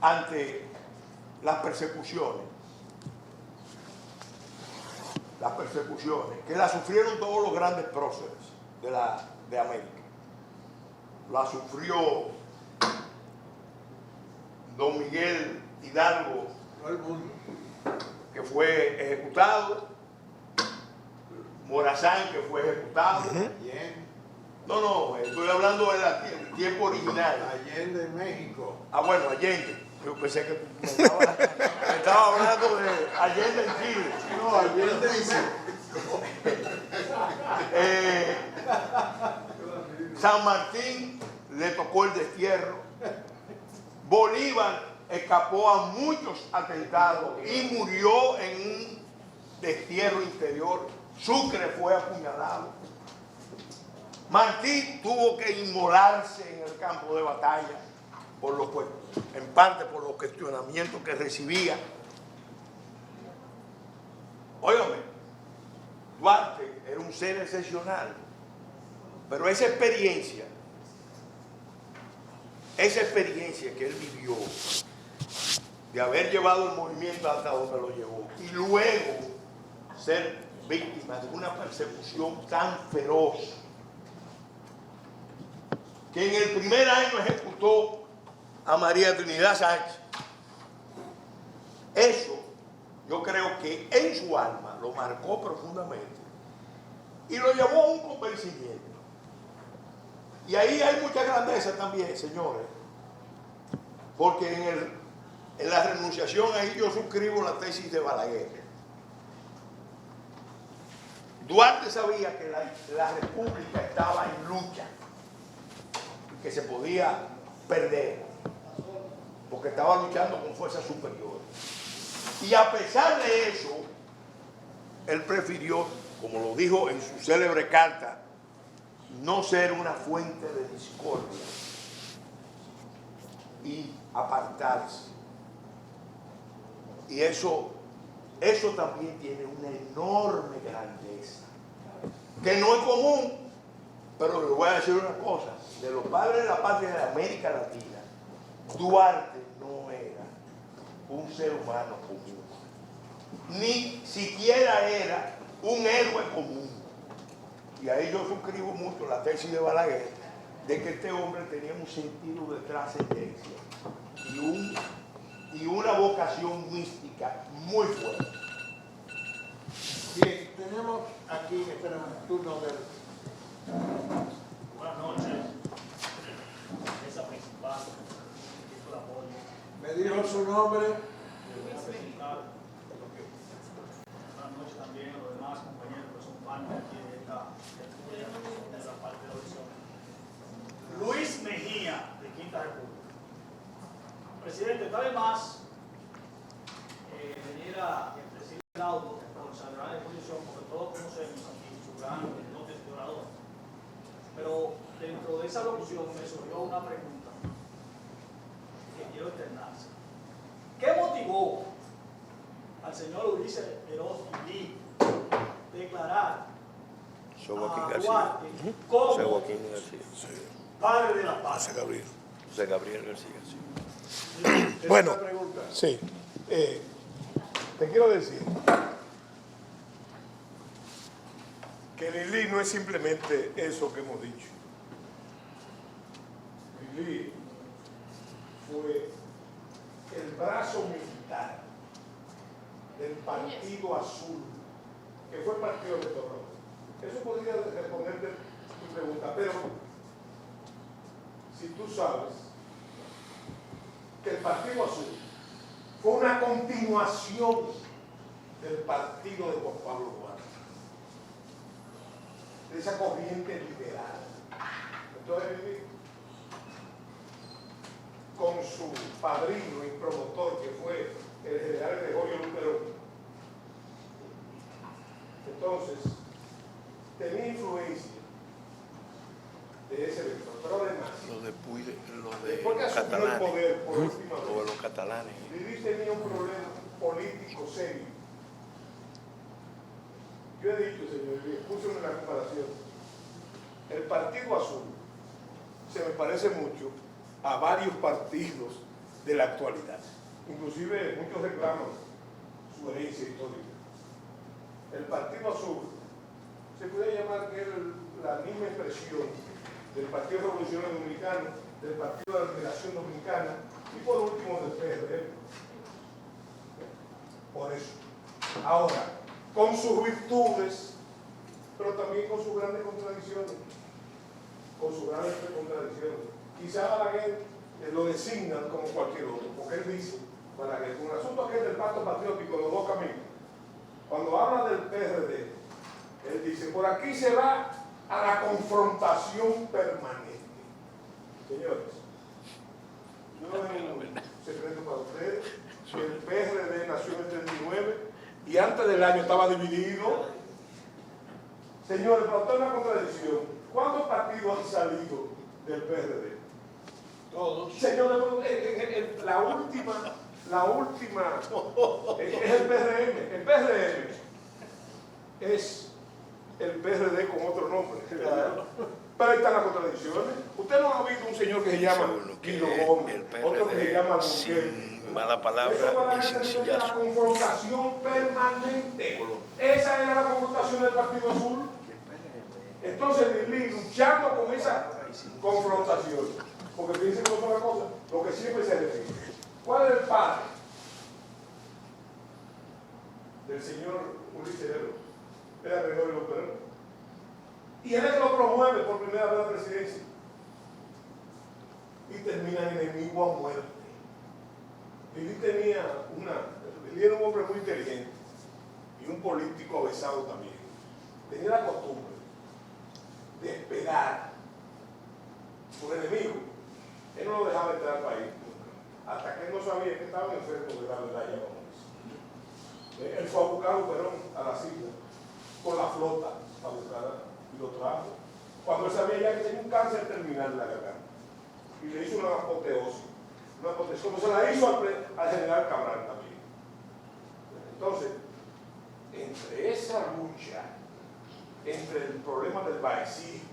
ante las persecuciones. Las persecuciones que las sufrieron todos los grandes próceres de América. La sufrió don Miguel Hidalgo, Todo el mundo. que fue ejecutado, Morazán, que fue ejecutado. No, estoy hablando del tiempo original. Allende en México. Ah, bueno, Allende. Yo pensé que me estaba hablando de Allende en Chile. No, Allende en México. San Martín le tocó el destierro. Bolívar escapó a muchos atentados y murió en un destierro interior. Sucre fue apuñalado. Martí tuvo que inmolarse en el campo de batalla, en parte por los cuestionamientos que recibía. Óigame, Duarte era un ser excepcional, pero esa experiencia que él vivió, de haber llevado el movimiento hasta donde lo llevó, y luego ser víctima de una persecución tan feroz, que en el primer año ejecutó a María Trinidad Sánchez. Eso yo creo que en su alma lo marcó profundamente y lo llevó a un convencimiento. Y ahí hay mucha grandeza también, señores, porque en la renunciación ahí yo suscribo la tesis de Balaguer. Duarte sabía que la República estaba en lucha, que se podía perder, porque estaba luchando con fuerzas superiores. Y a pesar de eso, él prefirió, como lo dijo en su célebre carta, no ser una fuente de discordia y apartarse. Y eso también tiene una enorme grandeza, que no es común. Pero le voy a decir una cosa, de los padres de la patria de América Latina, Duarte no era un ser humano común, ni siquiera era un héroe común. Y ahí yo suscribo mucho la tesis de Balaguer, de que este hombre tenía un sentido de trascendencia y una vocación mística muy fuerte. Bien, tenemos aquí, espera un turno del... Buenas noches, mesa principal, equipo de apoyo, Me dijo su nombre. mesa principal. Buenas noches también a los demás compañeros que son parte aquí de esta parte de audición. Luis Mejía, de Quinta República. Presidente, tal vez más venir a presidir el auto con Sagrada Exposición, porque todos conocemos aquí su gran dote de orador. Pero dentro de esa locución me surgió una pregunta que quiero externarse. ¿Qué motivó al señor Ulises Eroski declarar a Duarte como padre de la paz? José Gabriel García, sí. Bueno, Esa pregunta. sí. Te quiero decir que Lili no es simplemente eso que hemos dicho. Lili fue el brazo militar del Partido Azul, que fue el partido de Torrón. Eso podría responderte tu pregunta, pero si tú sabes que el Partido Azul fue una continuación del partido de Juan Pablo Duarte, de esa corriente liberal. Entonces, con su padrino y promotor, que fue el general Gregorio Luperón, Entonces, tenía influencia de ese vector, pero además, Lo de después que los asumió el catalanes, poder por última o de vez, los catalanes. Lili tenía un problema político serio. Yo he dicho, señor, y escúcheme la comparación, el Partido Azul se me parece mucho a varios partidos de la actualidad. Inclusive muchos reclaman su herencia histórica. El Partido Azul se puede llamar que es la misma expresión del Partido Revolucionario Dominicano, del Partido de la Liberación Dominicana y por último del PRD. Por eso. Ahora, con sus virtudes, pero también con sus grandes contradicciones. Con sus grandes contradicciones. Quizá Balaguer lo designan como cualquier otro, porque él dice, Balaguer, con el asunto aquel del pacto patriótico de los dos caminos, cuando habla del PRD, él dice, por aquí se va a la confrontación permanente. Señores, no es un secreto para ustedes que el PRD nació en el 39 y antes del año estaba dividido. Señores, para usted una contradicción. ¿Cuántos partidos han salido del PRD? Todos. Señores, la última es el PRM. El PRM es el PRD con otro nombre. Pero ahí están las contradicciones. Usted no ha visto un señor que se llama Guido Gómez, otro que se llama Montiel. Mala palabra y sin La sillazo. confrontación permanente. Esa era la confrontación del Partido Azul. Entonces, Lili, luchando con esa confrontación, porque fíjense cómo son las cosas, lo que siempre se repite. ¿Cuál es el padre del señor Ulises Herrero? Era Gregorio López Herrero. Y él es que lo promueve por primera vez a la presidencia. Y termina enemigo a muerte. Lili era un hombre muy inteligente y un político avesado también. Tenía la costumbre de esperar por enemigo. Él no lo dejaba entrar al país hasta que él no sabía que estaban enfermos de la verdad, ya como dice. Él fue a buscar a Perón a las islas con la flota para buscar y lo trajo. Cuando él sabía ya que tenía un cáncer terminal en la garganta y le hizo una apoteosis, como se la hizo al general Cabral también. Entonces, entre esa lucha, entre el problema del baecismo,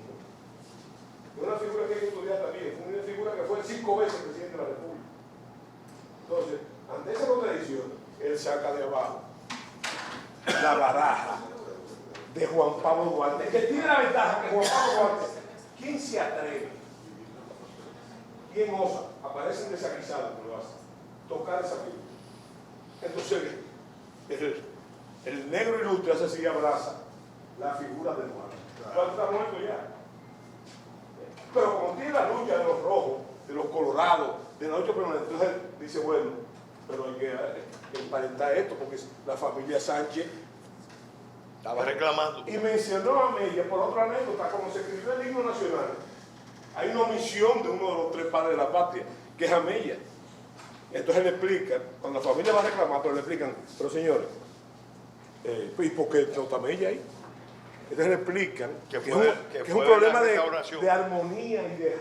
de una figura que hay que estudiar también, fue una figura que fue 5 veces presidente de la República. Entonces, ante esa contradicción, él saca de abajo la baraja de Juan Pablo Duarte, que tiene la ventaja que Juan Pablo Duarte, ¿quién se atreve? ¿Quién osa? Aparecen desaguisados, pero lo hace. Tocar esa figura. Entonces, el negro ilustre hace así y abraza la figura de Duarte. Duarte está muerto ya. Pero como tiene la lucha de los rojos, de los colorados, de la lucha permanente, entonces dice, bueno, pero hay que emparentar esto, porque la familia Sánchez Estaba reclamando. y mencionó a Mella por otra anécdota, como se escribió el himno nacional. Hay una omisión de uno de los 3 padres de la patria, que es Amella. Entonces le explican, cuando la familia va a reclamar, pero le explican, pero señores, ¿y por qué no está Amella ahí? Entonces le explican que es un problema de armonía y de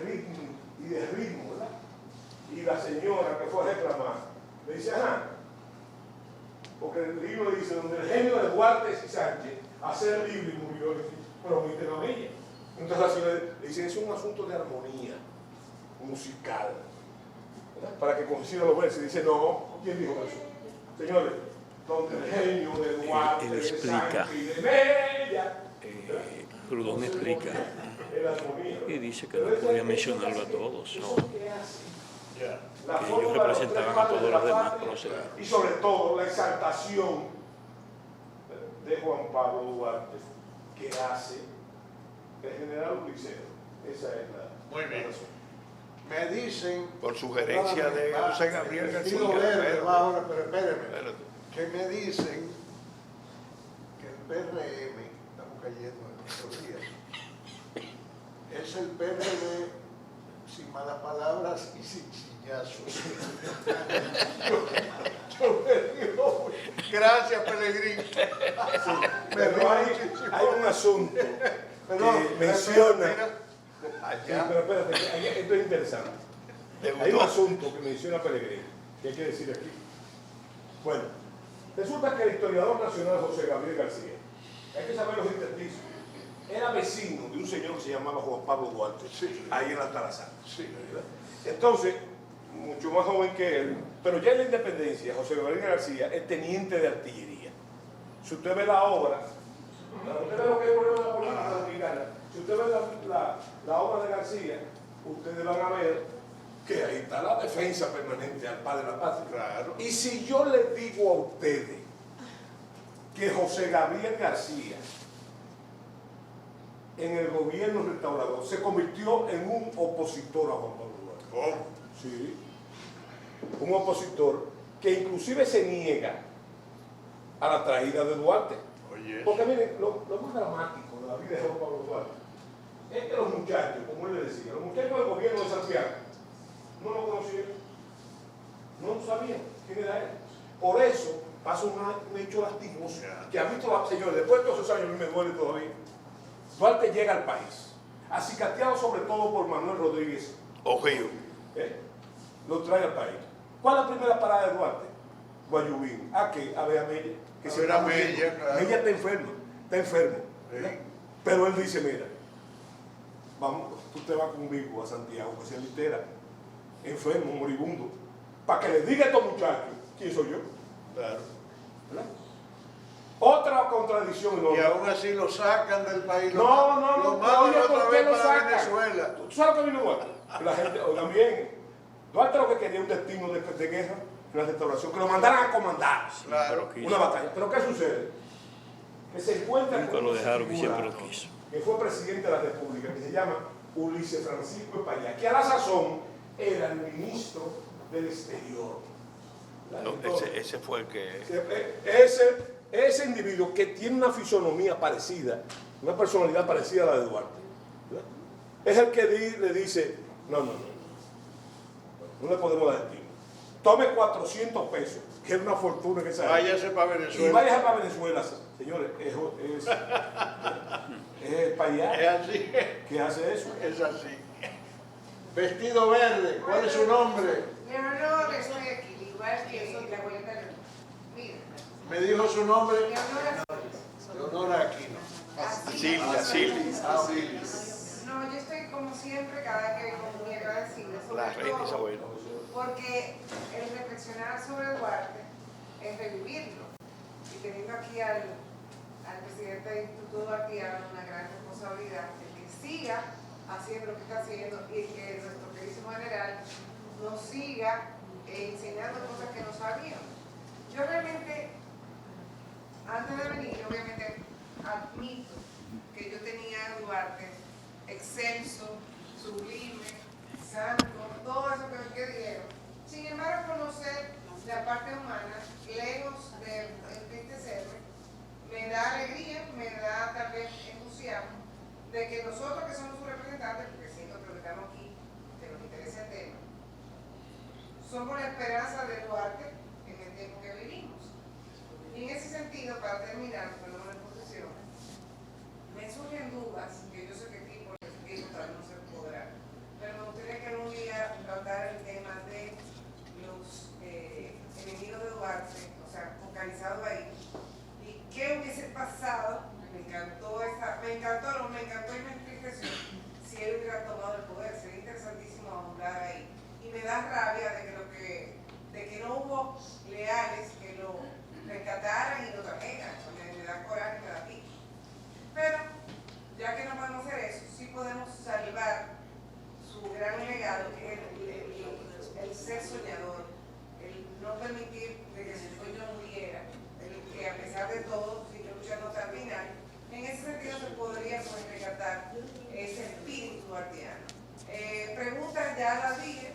ritmo, ¿verdad? Y la señora que fue a reclamar, le dice, porque el libro dice, donde el genio de Duarte y Sánchez, a ser libre y murió, pero omiten a Amella. Entonces la señora le dice, es un asunto de armonía musical, ¿verdad? Para que coincida los versos. Y dice, no, ¿quién dijo eso? Señores, donde el genio de Duarte, Él de explica. Sánchez y de Mella, Proudhon explica el armonía. y dice que no podía mencionarlo a todos, ¿Eso qué hace? La que fórmula ellos de los representaban 3 a padres todos de la los demás patria, próceres. y sobre todo la exaltación de Juan Pablo Duarte que hace el general Ulises. Esa es la Muy bien. razón. Me dicen, Por sugerencia de José Gabriel García. Digo verde, va ahora, pero espéreme. Espérate. que me dicen que el PRM, estamos cayendo en estos días, es el PRD sin malas palabras y sin sillazos. yo me río. Gracias, Pelegrín. Pero hay un asunto que menciona. Sí, pero espérate, esto es interesante. Hay un asunto que menciona Pellegrini, que hay que decir aquí. Bueno, resulta que el historiador nacional José Gabriel García, hay que saber los intersticios, era vecino de un señor que se llamaba Juan Pablo Duarte, ahí en la Tarazán. Entonces, mucho más joven que él, pero ya en la independencia, José Gabriel García es teniente de artillería. Si usted ve la obra, usted ve lo que es el problema de la política dominicana, si usted ve la obra de García, ustedes van a ver que ahí está la defensa permanente al padre de la patria. Claro. Y si yo les digo a ustedes que José Gabriel García, en el gobierno restaurador, se convirtió en un opositor a Juan Pablo Duarte. ¿Cómo? Sí. Un opositor que inclusive se niega a la traída de Duarte. Oye. Porque miren, lo más dramático de la vida de Juan Pablo Duarte es que los muchachos, como él le decía, los muchachos del gobierno de Santiago no lo conocían, no sabían quién era él. Por eso pasa un hecho lastimoso que a mí todavía, señores, después de todos esos años a mí me duele todavía. Duarte llega al país, acicateado sobre todo por Manuel Rodríguez Ojillo. lo trae al país. ¿Cuál es la primera parada de Duarte? Guayubín. ¿A qué? A ver a Mella. Que se está muriendo. Mella, claro. Mella está enfermo. Sí. Pero él dice, mira, vamos, tú te vas conmigo a Santiago, que se litera, enfermo, moribundo, para que le diga a estos muchachos quién soy yo. Claro. ¿Verdad? Otra contradicción enorme. Y aún así lo sacan del país. No, Lo mandan oye, otra ¿por qué vez lo para sacan? Venezuela. ¿Tú sabes lo que vino Duarte? Que la gente, oigan bien, Duarte lo que quería un destino de guerra, una restauración, que lo mandaran a comandar Claro. una batalla. Pero ¿qué sucede? Que se encuentra Nunca con lo un dejaron y siempre figura lo quiso. que fue presidente de la República, que se llama Ulises Francisco Espaillá, que a la sazón era el ministro del Exterior. Entonces, Ese fue el que... ese individuo que tiene una fisonomía parecida, una personalidad parecida a la de Duarte, ¿verdad? Es el que le dice, no le podemos dar el tiro. Tome 400 pesos, que es una fortuna que sale. Váyase para Y Venezuela. váyase para Venezuela, señores, es el Espaillá Es así. que hace eso. Es así. Vestido verde. ¿Cuál es su nombre? Leonor, estoy aquí, igual que la abuelita Leonor. Mira, Me dijo su nombre. Leonor Leonora Aquino. Silvia. No, yo estoy como siempre, cada vez que vengo muy agradecida, La sobre reina todo Isabel. porque el reflexionar sobre Duarte es revivirlo. Y teniendo aquí al presidente del Instituto Duartiano una gran responsabilidad de que siga haciendo lo que está haciendo y que nuestro queridísimo general nos siga enseñando cosas que no sabíamos. Yo realmente, antes de venir, obviamente admito que yo tenía a Duarte excelso, sublime, santo, todo eso que dijeron. Sin embargo, conocer la parte humana, lejos de entristecerme, me da alegría, me da tal vez entusiasmo de que nosotros que somos sus representantes, porque siento que lo estamos aquí, que nos interesa el tema, somos la esperanza de Duarte en el tiempo que vivimos. Y en ese sentido, para terminar, perdón la exposición, me surgen dudas, que yo sé que aquí por el tiempo tal no se podrá, pero me gustaría que algún día tratar el tema de los enemigos de Duarte, o sea, focalizado ahí, y qué hubiese pasado, me encantó y me entristeció, si él hubiera tomado el poder. Sería interesantísimo ahondar ahí. Y me da rabia de que no hubo leales que lo rescataran y lo trajeran. Me da coraje, me da pique. Pero, ya que no podemos hacer eso, sí podemos salvar su gran legado, que es el ser soñador, el no permitir que su sueño muriera, el que a pesar de todo sigue luchando hasta el final. En ese sentido se podría rescatar ese espíritu duartiano. Preguntas ya las dije,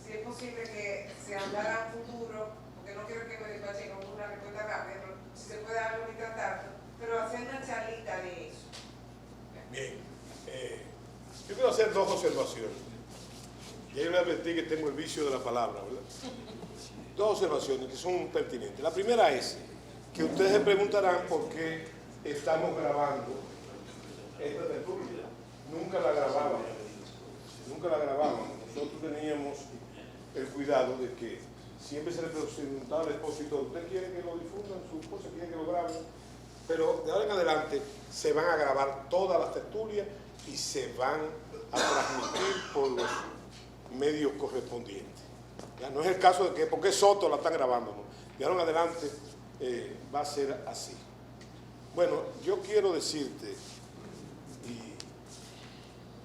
si es posible que se hablara en futuro, porque no quiero que me despache con una respuesta rápida, pero si se puede algo mientras tanto, pero hacer una charlita de eso. Bien, yo quiero hacer dos observaciones. Ya yo le advertí que tengo el vicio de la palabra, ¿verdad? Dos observaciones que son pertinentes. La primera es que ustedes se preguntarán por qué estamos grabando esta tertulia. Nunca la grabábamos. Nunca la grabábamos. Nosotros teníamos el cuidado de que siempre se le preguntaba al expositor, ¿usted quiere que lo difundan sus cosas, quiere que lo graben? Pero de ahora en adelante se van a grabar todas las tertulias y se van a transmitir por los medios correspondientes. Ya no es el caso de que, porque Soto la están grabando, ¿no? De ahora en adelante va a ser así. Bueno, yo quiero decirte, y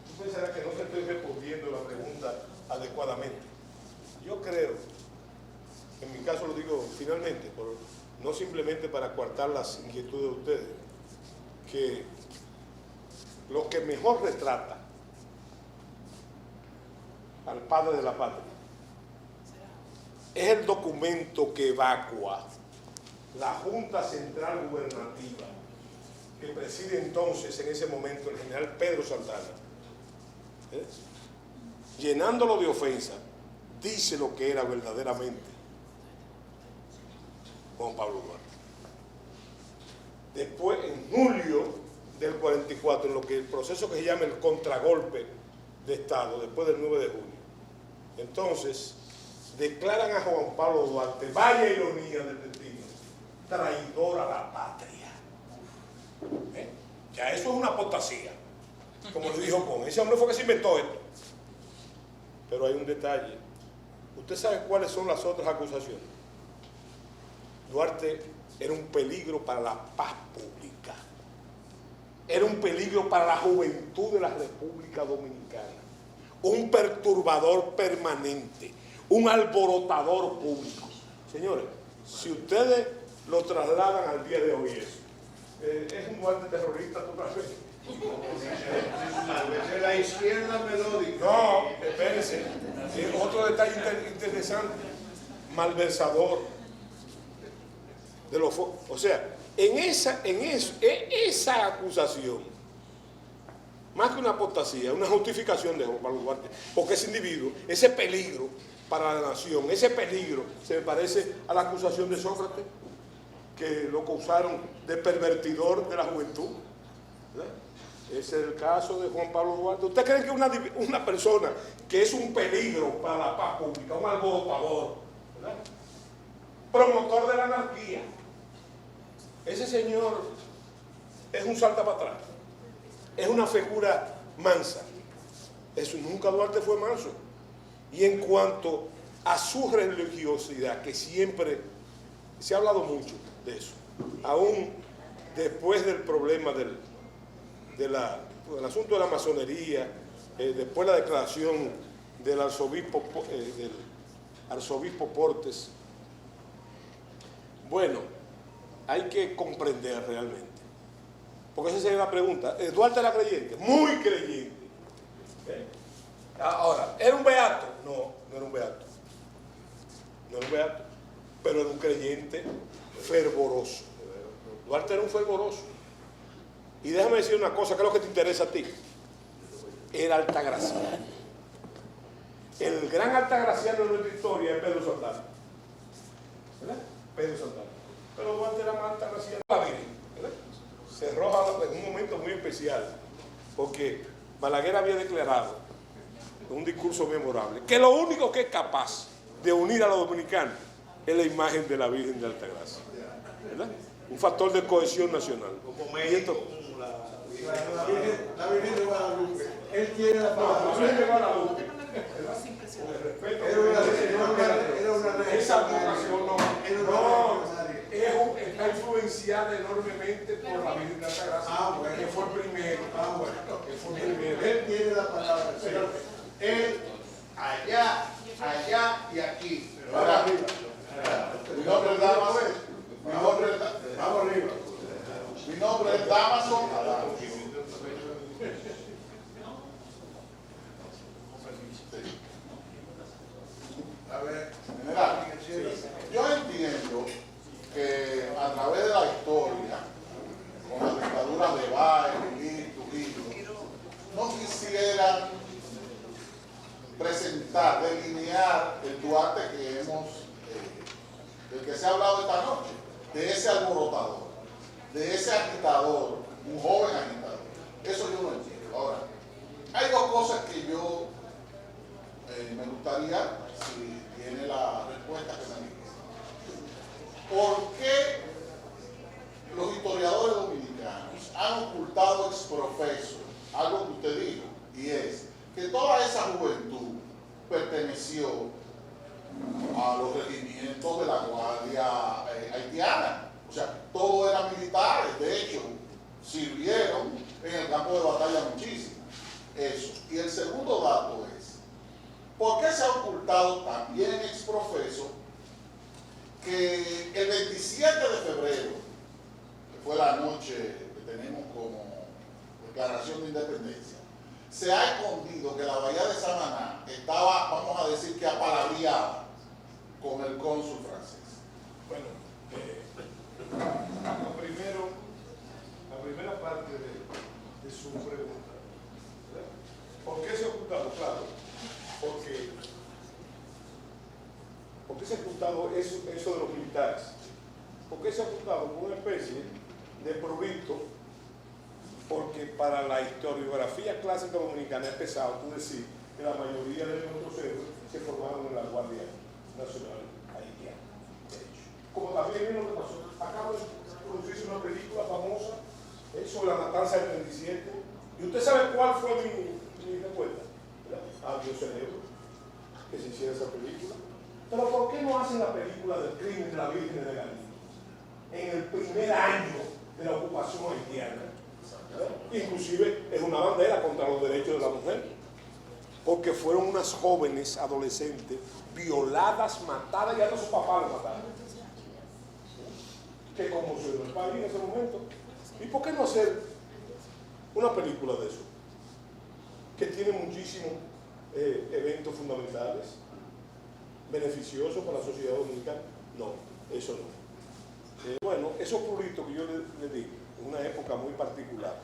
tú pensarás que no te estoy respondiendo la pregunta adecuadamente. Yo creo, en mi caso lo digo finalmente, no simplemente para coartar las inquietudes de ustedes, que lo que mejor retrata al padre de la patria es el documento que evacua la Junta Central Gubernativa que preside entonces en ese momento el general Pedro Santana, llenándolo de ofensa, dice lo que era verdaderamente Juan Pablo Duarte. Después, en julio del 44, en lo que el proceso que se llama el contragolpe de Estado, después del 9 de junio, entonces declaran a Juan Pablo Duarte, vaya ironía del destino, traidor a la patria. Ya eso es una apostasía, como le dijo Con. Ese hombre fue que se inventó esto. Pero hay un detalle. ¿Usted sabe cuáles son las otras acusaciones? Duarte era un peligro para la paz pública. Era un peligro para la juventud de la República Dominicana. Un perturbador permanente. Un alborotador público. Señores, si ustedes lo trasladan al día de hoy es un Duarte terrorista totalmente. De la izquierda melódica. No, espérense. Otro detalle interesante. Malversador. O sea, esa acusación, más que una apostasía, una justificación de Juan Pablo Duarte, porque ese individuo, ese peligro para la nación, ese peligro se me parece a la acusación de Sócrates, que lo acusaron de pervertidor de la juventud, ¿verdad? Ese es el caso de Juan Pablo Duarte. ¿Usted cree que una persona que es un peligro para la paz pública, un alborotador, ¿verdad?, promotor de la anarquía, ese señor es un salta para atrás, es una figura mansa? Eso nunca Duarte fue manso. Y en cuanto a su religiosidad, que siempre se ha hablado mucho de eso, aún después del problema del asunto de la masonería, después de la declaración del arzobispo Portes, bueno, hay que comprender realmente, porque esa sería la pregunta. ¿Duarte era creyente? Muy creyente. Ahora, ¿era un beato? No, no era un beato. No era un beato, pero era un creyente fervoroso. Duarte era un fervoroso. Y déjame decir una cosa, que es lo que te interesa a ti. Era altagraciano. El gran altagraciano de nuestra historia es Pedro Santana. ¿Verdad? Pedro Santana. Pero Duarte era más altagraciano. ¿Verdad? Se roja en un momento muy especial, porque Balaguer había declarado en un discurso memorable que lo único que es capaz de unir a los dominicanos es la imagen de la Virgen de Altagracia, ¿verdad? Un factor de cohesión nacional. Como México, La Virgen de Guadalupe. Él tiene la palabra. La Virgen de Guadalupe. Era una Esa vocación no está influenciada enormemente por la Virgen de Altagracia, bueno. que fue el primero. Que fue el primero. Él tiene la palabra. Él, allá y aquí. Ahora arriba. Mi nombre es Damaso. Vamos arriba. Mi nombre es Damaso. A ver, general, yo entiendo que a través de la historia, con la dictadura de Báez, Trujillo, no quisieran presentar recordar el Duarte que del que se ha hablado esta noche, de ese alborotador, de ese agitador, un joven agitador. Eso yo no entiendo. Ahora, hay dos cosas que yo me gustaría, si tiene la respuesta, que me diga. ¿Por qué los historiadores dominicanos han ocultado ex profeso algo que usted dijo? Y es que toda esa juventud perteneció a los regimientos de la Guardia Haitiana. O sea, todos eran militares, de hecho, sirvieron en el campo de batalla muchísimo. Eso. Y el segundo dato es, ¿por qué se ha ocultado también ex profeso que el 27 de febrero, que fue la noche que tenemos como declaración de independencia, se ha escondido que la bahía de Samaná estaba, vamos a decir que apalabriada con el cónsul francés? Bueno, la primera parte de su pregunta, ¿verdad? ¿Por qué se ha ocultado? Claro, porque se ha ocultado eso de los militares. ¿Por qué se ha ocultado? Como una especie de prurito, porque para la historiografía clásica dominicana es pesado tú decir que la mayoría de nuestros héroes se formaron en la Guardia Nacional Haitiana. De hecho, como también es lo que pasó, acaba de producirse una película famosa sobre la matanza del 37, y usted sabe cuál fue mi respuesta. Dios cerebro que se hiciera esa película. Pero ¿por qué no hacen la película del crimen de la Virgen de Galilea en el primer año de la ocupación haitiana? Inclusive es una bandera contra los derechos de la mujer, porque fueron unas jóvenes adolescentes violadas, matadas, y hasta sus papás los mataron. Que conmocionó el país en ese momento. ¿Y por qué no hacer una película de eso? Que tiene muchísimos eventos fundamentales, beneficiosos para la sociedad dominicana. No, eso no. Bueno, esos pulitos que yo le digo, en una época muy particular,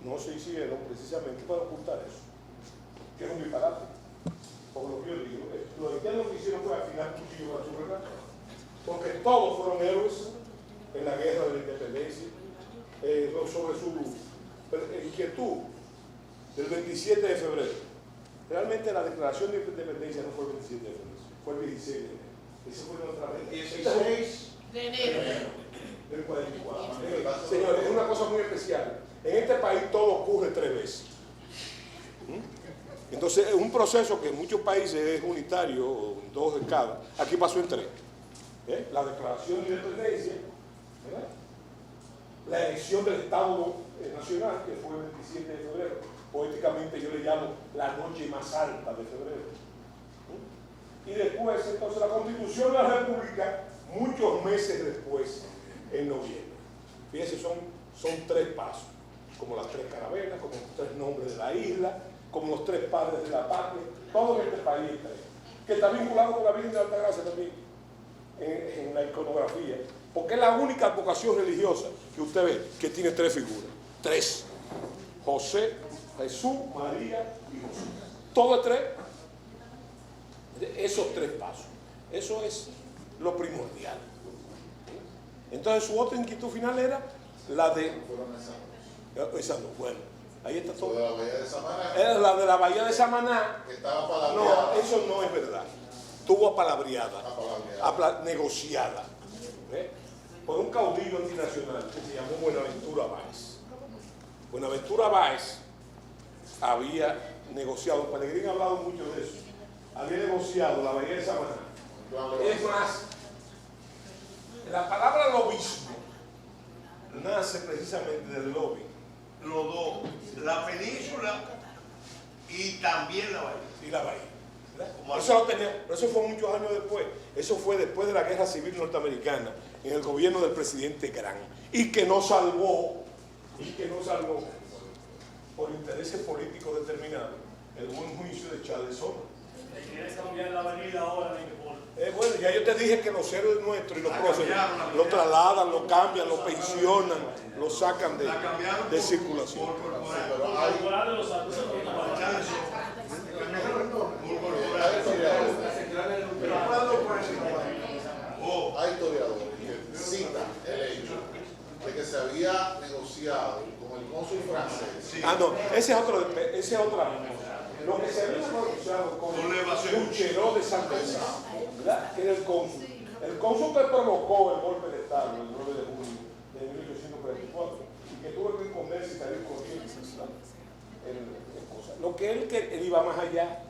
no se hicieron precisamente para ocultar eso, que es un disparate. Por lo que yo digo, los haitianos que hicieron fue afinar cuchillo para su regalo, porque todos fueron héroes en la guerra de la independencia, sobre su inquietud del 27 de febrero. Realmente la declaración de independencia no fue el 27 de febrero, fue el 16 de enero. Ese fue nuestra vez. 16 de enero. Del 44. Señores, es una cosa muy especial. En este país todo ocurre 3 veces. Entonces, es un proceso que en muchos países es unitario, 2 de cada. Aquí pasó en 3. La declaración de independencia, ¿verdad? La elección del Estado Nacional, que fue el 27 de febrero. Poéticamente yo le llamo la noche más alta de febrero. Y después, entonces, la Constitución de la República, muchos meses después, en noviembre. Fíjense, son 3 pasos, como las 3 carabelas, como los 3 nombres de la isla, como los 3 padres de la patria, todo en este país está ahí. Que está vinculado con la Virgen de la Altagracia también, en la iconografía, porque es la única advocación religiosa que usted ve que tiene 3 figuras. 3. José, Jesús, María y José. Todo es 3. Esos 3 pasos. Eso es lo primordial. Entonces su otra inquietud final era la de... Esa no, bueno, ahí está todo. De la bahía de Samaná. Era la de la bahía de Samaná. Que estaba apalabriada. No, eso no es verdad. Estuvo apalabriada, negociada, por un caudillo antinacional que se llamó Buenaventura Báez. Buenaventura Báez había negociado, Pellegrín ha hablado mucho de eso, había negociado la bahía de Samaná. Es más, la palabra lobismo nace precisamente del lobby. Los dos, la península y también la bahía. Y la bahía. Eso lo tenía, pero eso fue muchos años después. Eso fue después de la Guerra Civil Norteamericana, en el gobierno del presidente Grant, y que no salvó por intereses políticos determinados el buen juicio de Charles Somer. ¿Quieres cambiar la avenida ahora, Bueno, ya yo te dije que los héroes nuestros y los próceres lo trasladan, lo cambian, lo pensionan, lo sacan de circulación. Por los negociado con el cónsul francés. Ah, no, ese es otra cosa. Lo que se había negociado con el Ducherot de Santander, ¿verdad? Que era el cónsul. El cónsul que provocó el golpe de Estado el 9 de junio de 1844 y que tuvo que esconderse y salir corriendo. Lo que él iba más allá,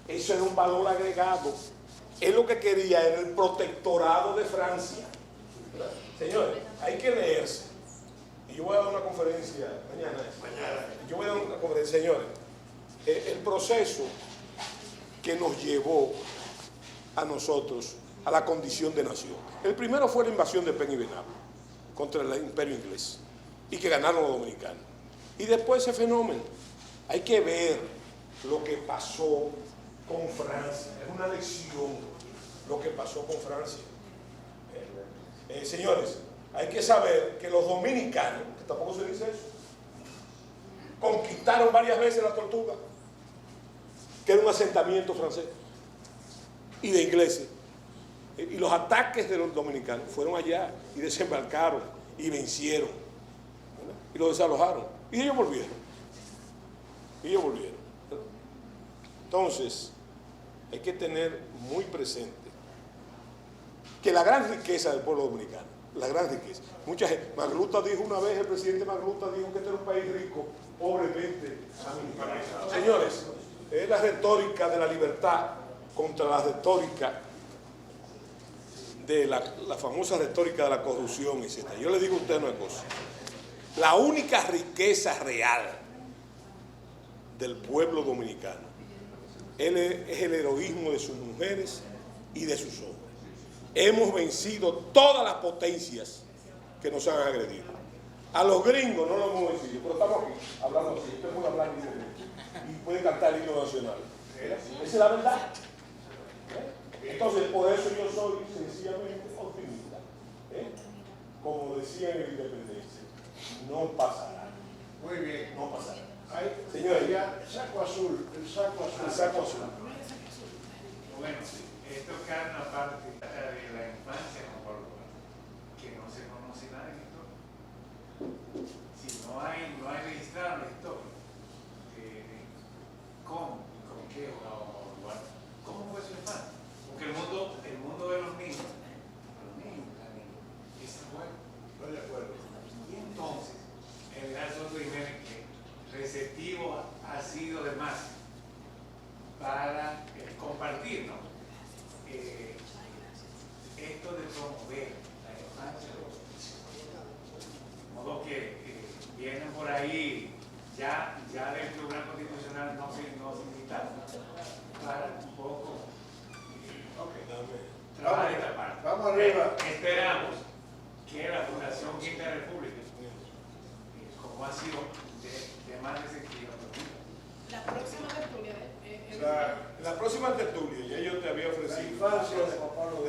eso era un valor agregado. Él lo que quería era el protectorado de Francia. Señores, hay que leerse. Y yo voy a dar una conferencia mañana. Yo voy a dar una conferencia, señores. El proceso que nos llevó a nosotros a la condición de nación. El primero fue la invasión de Peña contra el imperio inglés y que ganaron los dominicanos. Y después ese fenómeno. Hay que ver lo que pasó con Francia. Es una lección lo que pasó con Francia. Señores, hay que saber que los dominicanos, que tampoco se dice eso, conquistaron varias veces la Tortuga, que era un asentamiento francés y de ingleses. Y los ataques de los dominicanos fueron allá y desembarcaron y vencieron, ¿verdad? Y los desalojaron y ellos volvieron. Entonces, hay que tener muy presente que la gran riqueza del pueblo dominicano, la gran riqueza, mucha gente, Magluta dijo una vez, el presidente Magluta dijo que este era un país rico, pobremente administrado. Señores, es la retórica de la libertad contra la retórica de la famosa retórica de la corrupción, etc. Yo le digo a usted una cosa, la única riqueza real del pueblo dominicano es el heroísmo de sus mujeres y de sus hombres. Hemos vencido todas las potencias que nos han agredido. A los gringos no lo hemos vencido, pero estamos aquí hablando así. Usted puede hablar y puede cantar el himno nacional. Esa es la verdad. Entonces, por eso yo soy sencillamente optimista. Como decía en el Independencia, no pasará. Muy bien. No pasará. Señores, ya, saco azul, el saco azul. El saco azul. Bueno, esto cae en la parte de la infancia con Córdoba, que no se conoce nada en historia. Si no hay registrado la historia, ¿cómo? ¿Con qué? ¿Cómo fue su infancia? Porque el mundo de los niños, es bueno. Estoy de acuerdo. Y entonces, el general Soto Jiménez, que receptivo ha sido de más para compartir, ¿no? Esto de promover la infancia de los niños. De modo que vienen por ahí, ya del Tribunal Constitucional no se invitaron para un poco trabajar esta parte. Vamos arriba. Esperamos que la Fundación Quinta República, como ha sido de más de 6 kilómetros. La próxima tertulia La próxima tertulia, ya yo te había ofrecido. La infancia de Juan Pablo